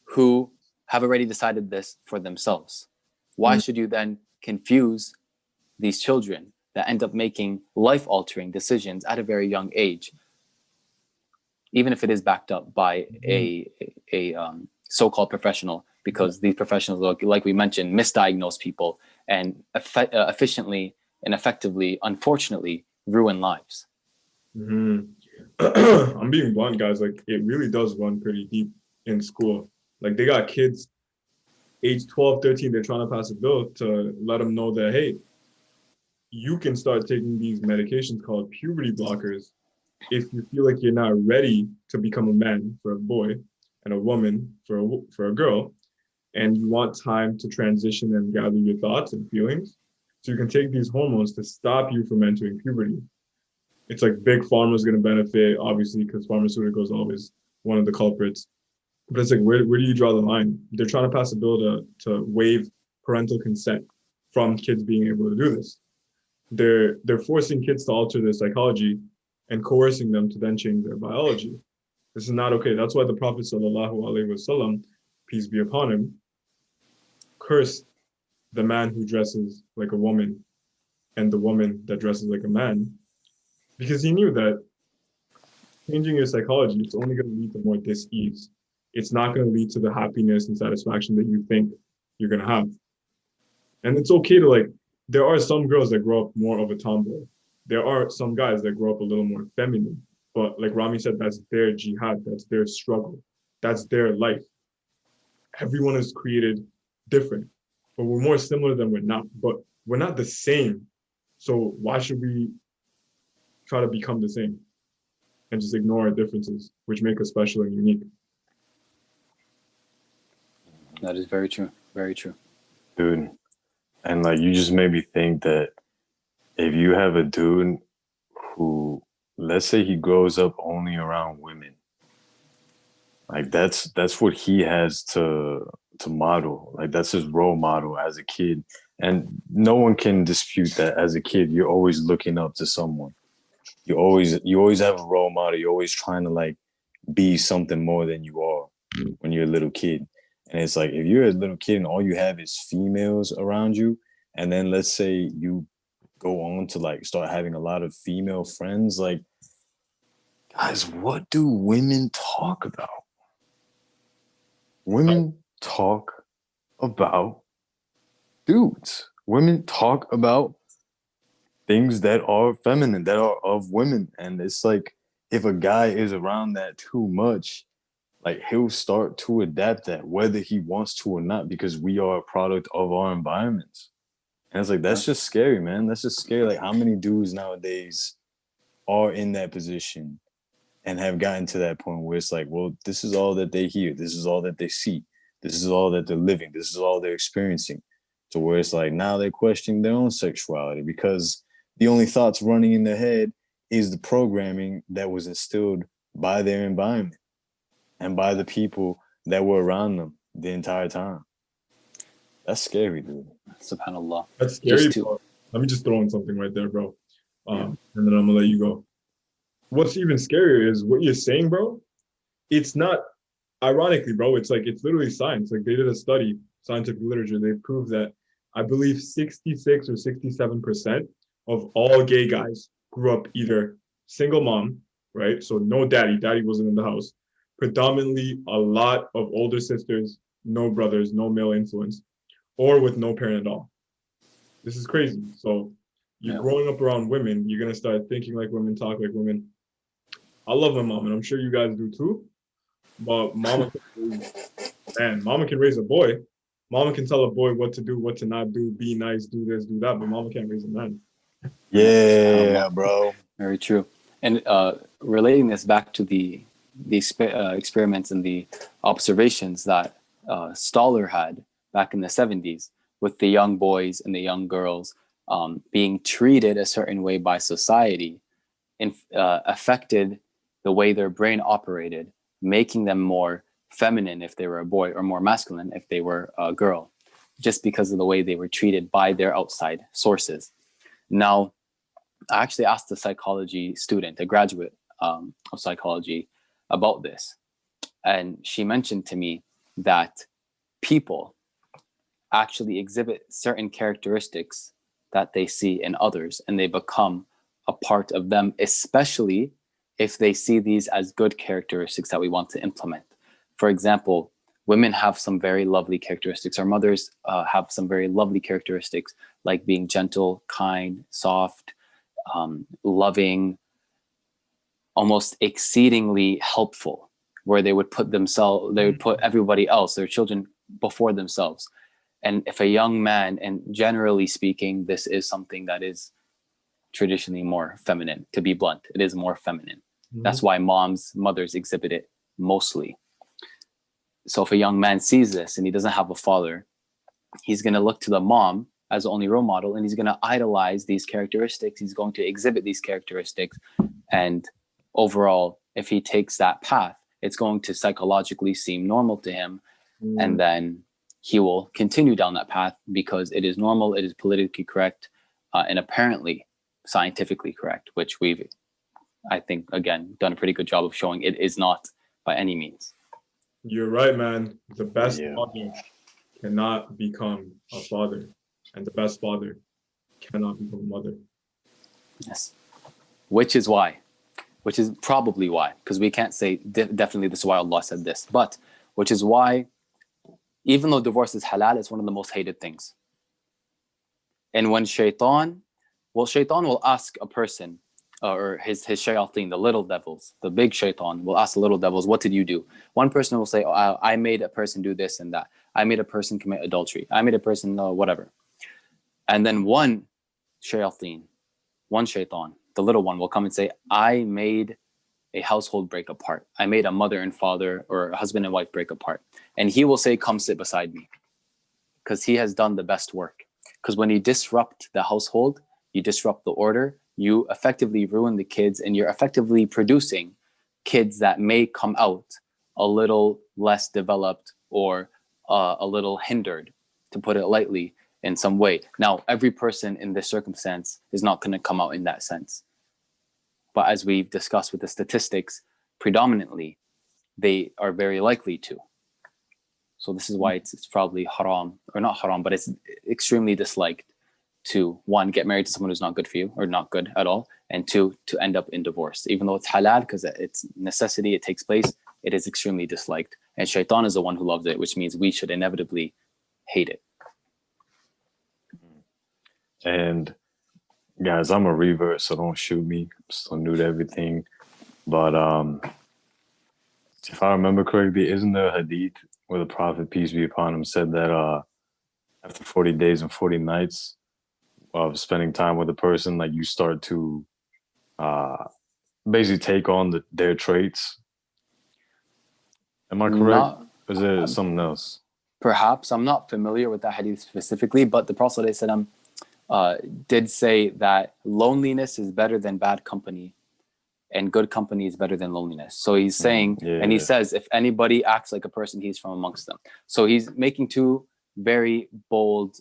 who have already decided this for themselves. Why should you then confuse these children that end up making life-altering decisions at a very young age, even if it is backed up by a so-called professional, because these professionals, like we mentioned, misdiagnose people and efficiently and effectively, unfortunately, ruin lives. I'm being blunt, guys. Like, it really does run pretty deep in school. Like, they got kids age 12, 13, they're trying to pass a bill to let them know that, hey, you can start taking these medications called puberty blockers if you feel like you're not ready to become a man for a boy and a woman for a girl, and you want time to transition and gather your thoughts and feelings. So you can take these hormones to stop you from entering puberty. It's like big pharma is going to benefit, obviously, because pharmaceuticals are always one of the culprits. But it's like, where do you draw the line? They're trying to pass a bill to waive parental consent from kids being able to do this. They're forcing kids to alter their psychology and coercing them to then change their biology. This is not okay. That's why the Prophet sallallahu alaihi wasallam, peace be upon him, cursed the man who dresses like a woman and the woman that dresses like a man, because he knew that changing your psychology, it's only going to lead to more dis-ease. It's not going to lead to the happiness and satisfaction that you think you're going to have. And it's okay to, like, there are some girls that grow up more of a tomboy. There are some guys that grow up a little more feminine. But like Rami said, that's their jihad, that's their struggle, that's their life. Everyone is created different, but we're more similar than we're not. But we're not the same. So why should we try to become the same and just ignore our differences, which make us special and unique? That is very true. Very true. Dude. And like, you just made me think that if you have a dude who, let's say he grows up only around women, like that's what he has to model. Like, that's his role model as a kid. And no one can dispute that as a kid, you're always looking up to someone. You always have a role model. You're always trying to like be something more than you are when you're a little kid. And it's like, if you're a little kid and all you have is females around you, and then let's say you go on to like start having a lot of female friends, like, guys, what do women talk about? Women talk about dudes. Women talk about things that are feminine, that are of women. And it's like, if a guy is around that too much, like, he'll start to adapt that whether he wants to or not, because we are a product of our environments. And it's like, that's just scary, man. That's just scary. Like, how many dudes nowadays are in that position and have gotten to that point where it's like, well, this is all that they hear, this is all that they see, this is all that they're living, this is all they're experiencing. To where it's like now they're questioning their own sexuality because the only thoughts running in their head is the programming that was instilled by their environment and by the people that were around them the entire time. That's scary, dude. SubhanAllah. That's scary, bro. Let me just throw in something right there, bro. And then I'm gonna let you go. What's even scarier is what you're saying, bro. It's not, ironically, bro, it's like, it's literally science. Like they did a study, scientific literature, they proved that I believe 66 or 67% of all gay guys grew up either single mom, right? So no daddy, daddy wasn't in the house. Predominantly a lot of older sisters, no brothers, no male influence, or with no parent at all. This is crazy. So you're growing up around women, you're gonna start thinking like women, talk like women. I love my mom, and I'm sure you guys do too. But mama can raise a boy. Mama can tell a boy what to do, what to not do, be nice, do this, do that, but mama can't raise a man. Yeah, bro. Very true. And relating this back to the experiments and the observations that Stoller had back in the 70s with the young boys and the young girls being treated a certain way by society, affected the way their brain operated, making them more feminine if they were a boy or more masculine if they were a girl, just because of the way they were treated by their outside sources. Now, I actually asked a psychology student, a graduate of psychology, about this. And she mentioned to me that people actually exhibit certain characteristics that they see in others, and they become a part of them, especially if they see these as good characteristics that we want to implement. For example, women have some very lovely characteristics. Our mothers have some very lovely characteristics, like being gentle, kind, soft, loving, almost exceedingly helpful, where they would put everybody else, their children, before themselves. And if a young man, and generally speaking, this is something that is traditionally more feminine, to be blunt, it is more feminine. That's why mothers exhibit it mostly. So if a young man sees this and he doesn't have a father, he's going to look to the mom as the only role model, and he's going to idolize these characteristics. He's going to exhibit these characteristics. And overall, if he takes that path, it's going to psychologically seem normal to him. And then he will continue down that path because it is normal, it is politically correct, and apparently scientifically correct, which we've, I think, again, done a pretty good job of showing it is not by any means. You're right, man. The best father cannot become a father, and the best father cannot become a mother. Yes. Which is probably why, because we can't say definitely this is why Allah said this, but which is why, even though divorce is halal, it's one of the most hated things. And when shaitan will ask a person, or his shayateen, the little devils, the big shaitan will ask the little devils, what did you do? One person will say, oh, I made a person do this and that. I made a person commit adultery. I made a person whatever. And then one shaitan, the little one, will come and say, I made a household break apart. I made a mother and father or a husband and wife break apart. And he will say, come sit beside me, because he has done the best work. Because when you disrupt the household, you disrupt the order, you effectively ruin the kids, and you're effectively producing kids that may come out a little less developed or a little hindered, to put it lightly, in some way. Now, every person in this circumstance is not going to come out in that sense. But as we've discussed with the statistics, predominantly, they are very likely to. So this is why it's probably haram, or not haram, but it's extremely disliked to, one, get married to someone who's not good for you or not good at all, and two, to end up in divorce. Even though it's halal because it's necessity, it takes place, it is extremely disliked. And shaitan is the one who loves it, which means we should inevitably hate it. And guys, I'm a revert, so don't shoot me. I'm still new to everything. But if I remember correctly, isn't there a hadith where the Prophet, peace be upon him, said that after 40 days and 40 nights of spending time with a person, like you start to basically take on their traits. Am I correct? Or is there something else? Perhaps. I'm not familiar with that hadith specifically, but the Prophet ﷺ, did say that loneliness is better than bad company, and good company is better than loneliness. So he's saying, and he says, if anybody acts like a person, he's from amongst them. So he's making two very bold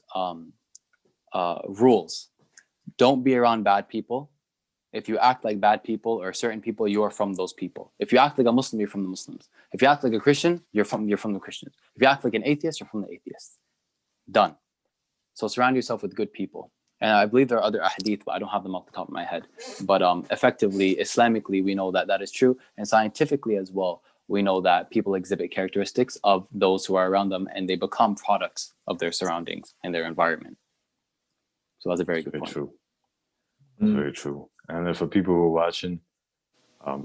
rules. Don't be around bad people. If you act like bad people or certain people, you are from those people. If you act like a Muslim, you're from the Muslims. If you act like a Christian, you're from the Christians. If you act like an atheist, you're from the atheists. Done. So surround yourself with good people. And I believe there are other ahadith, but I don't have them off the top of my head. But effectively, Islamically, we know that that is true. And scientifically as well, we know that people exhibit characteristics of those who are around them, and they become products of their surroundings and their environment. So that's a very good point. True. That's very true. And then for people who are watching,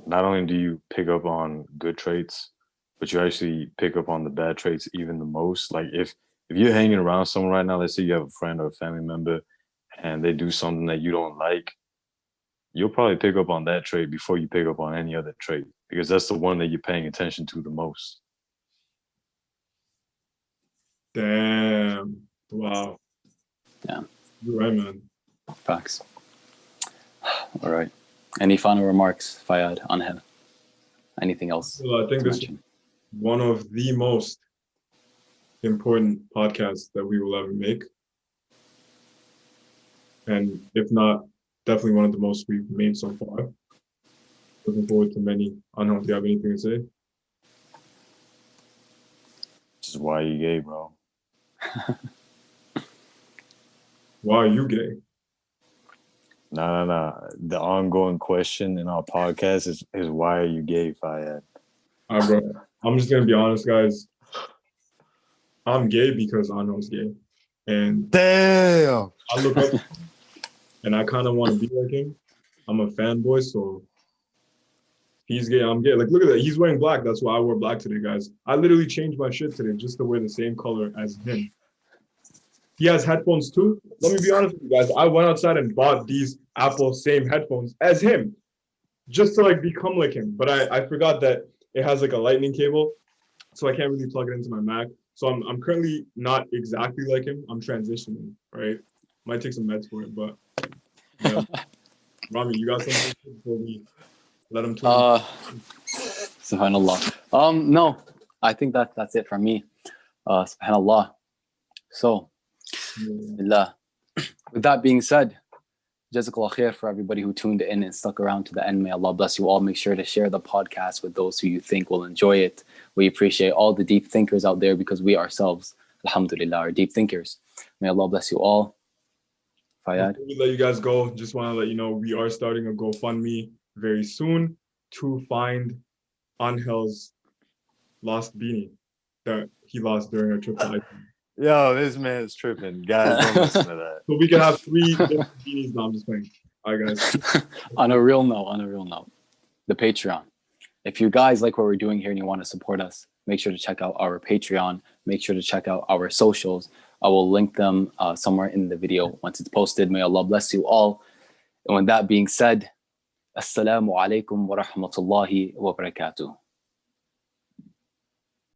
not only do you pick up on good traits, but you actually pick up on the bad traits even the most. Like if you're hanging around someone right now, let's say you have a friend or a family member, and they do something that you don't like, you'll probably pick up on that trait before you pick up on any other trait, because that's the one that you're paying attention to the most. Damn. Wow. Yeah. You're right, man. Facts. All right. Any final remarks, Fayad, Angel? Anything else? Well, I think this is one of the most important podcasts that we will ever make. And if not, definitely one of the most we've made so far. Looking forward to many. Angel, do you have anything to say? Which is why you gay, bro. Why are you gay? No. The ongoing question in our podcast is why are you gay, Fayad? All right, bro. I'm just going to be honest, guys. I'm gay because Angel's gay. And damn, I look up to him, and I kind of want to be like him. I'm a fanboy, so he's gay, I'm gay. Like, look at that. He's wearing black. That's why I wore black today, guys. I literally changed my shit today just to wear the same color as him. He has headphones too. Let me be honest with you guys. I went outside and bought these Apple same headphones as him, just to like become like him. But I forgot that it has like a lightning cable, so I can't really plug it into my Mac. So I'm currently not exactly like him. I'm transitioning, right? Might take some meds for it, but yeah. Rami, you got something before we let him talk? Subhanallah. No, I think that's it from me. Subhanallah. So, Bismillah. With that being said, Jazakallah khair for everybody who tuned in and stuck around to the end. May Allah bless you all. Make sure to share the podcast with those who you think will enjoy it. We appreciate all the deep thinkers out there, because we ourselves, alhamdulillah, are deep thinkers. May Allah bless you all. Fayad? Before we let you guys go, just want to let you know we are starting a GoFundMe very soon to find Angel's lost beanie that he lost during our trip to Iceland. yo, this man's tripping, guys. Don't listen to that. So we can have 3 different beanies. No, I'm just playing. All right, guys. On a real note, the Patreon. If you guys like what we're doing here and you want to support us, make sure to check out our Patreon. Make sure to check out our socials. I will link them somewhere in the video once it's posted. May Allah bless you all. And with that being said, Assalamu alaikum wa rahmatullahi wa barakatuh.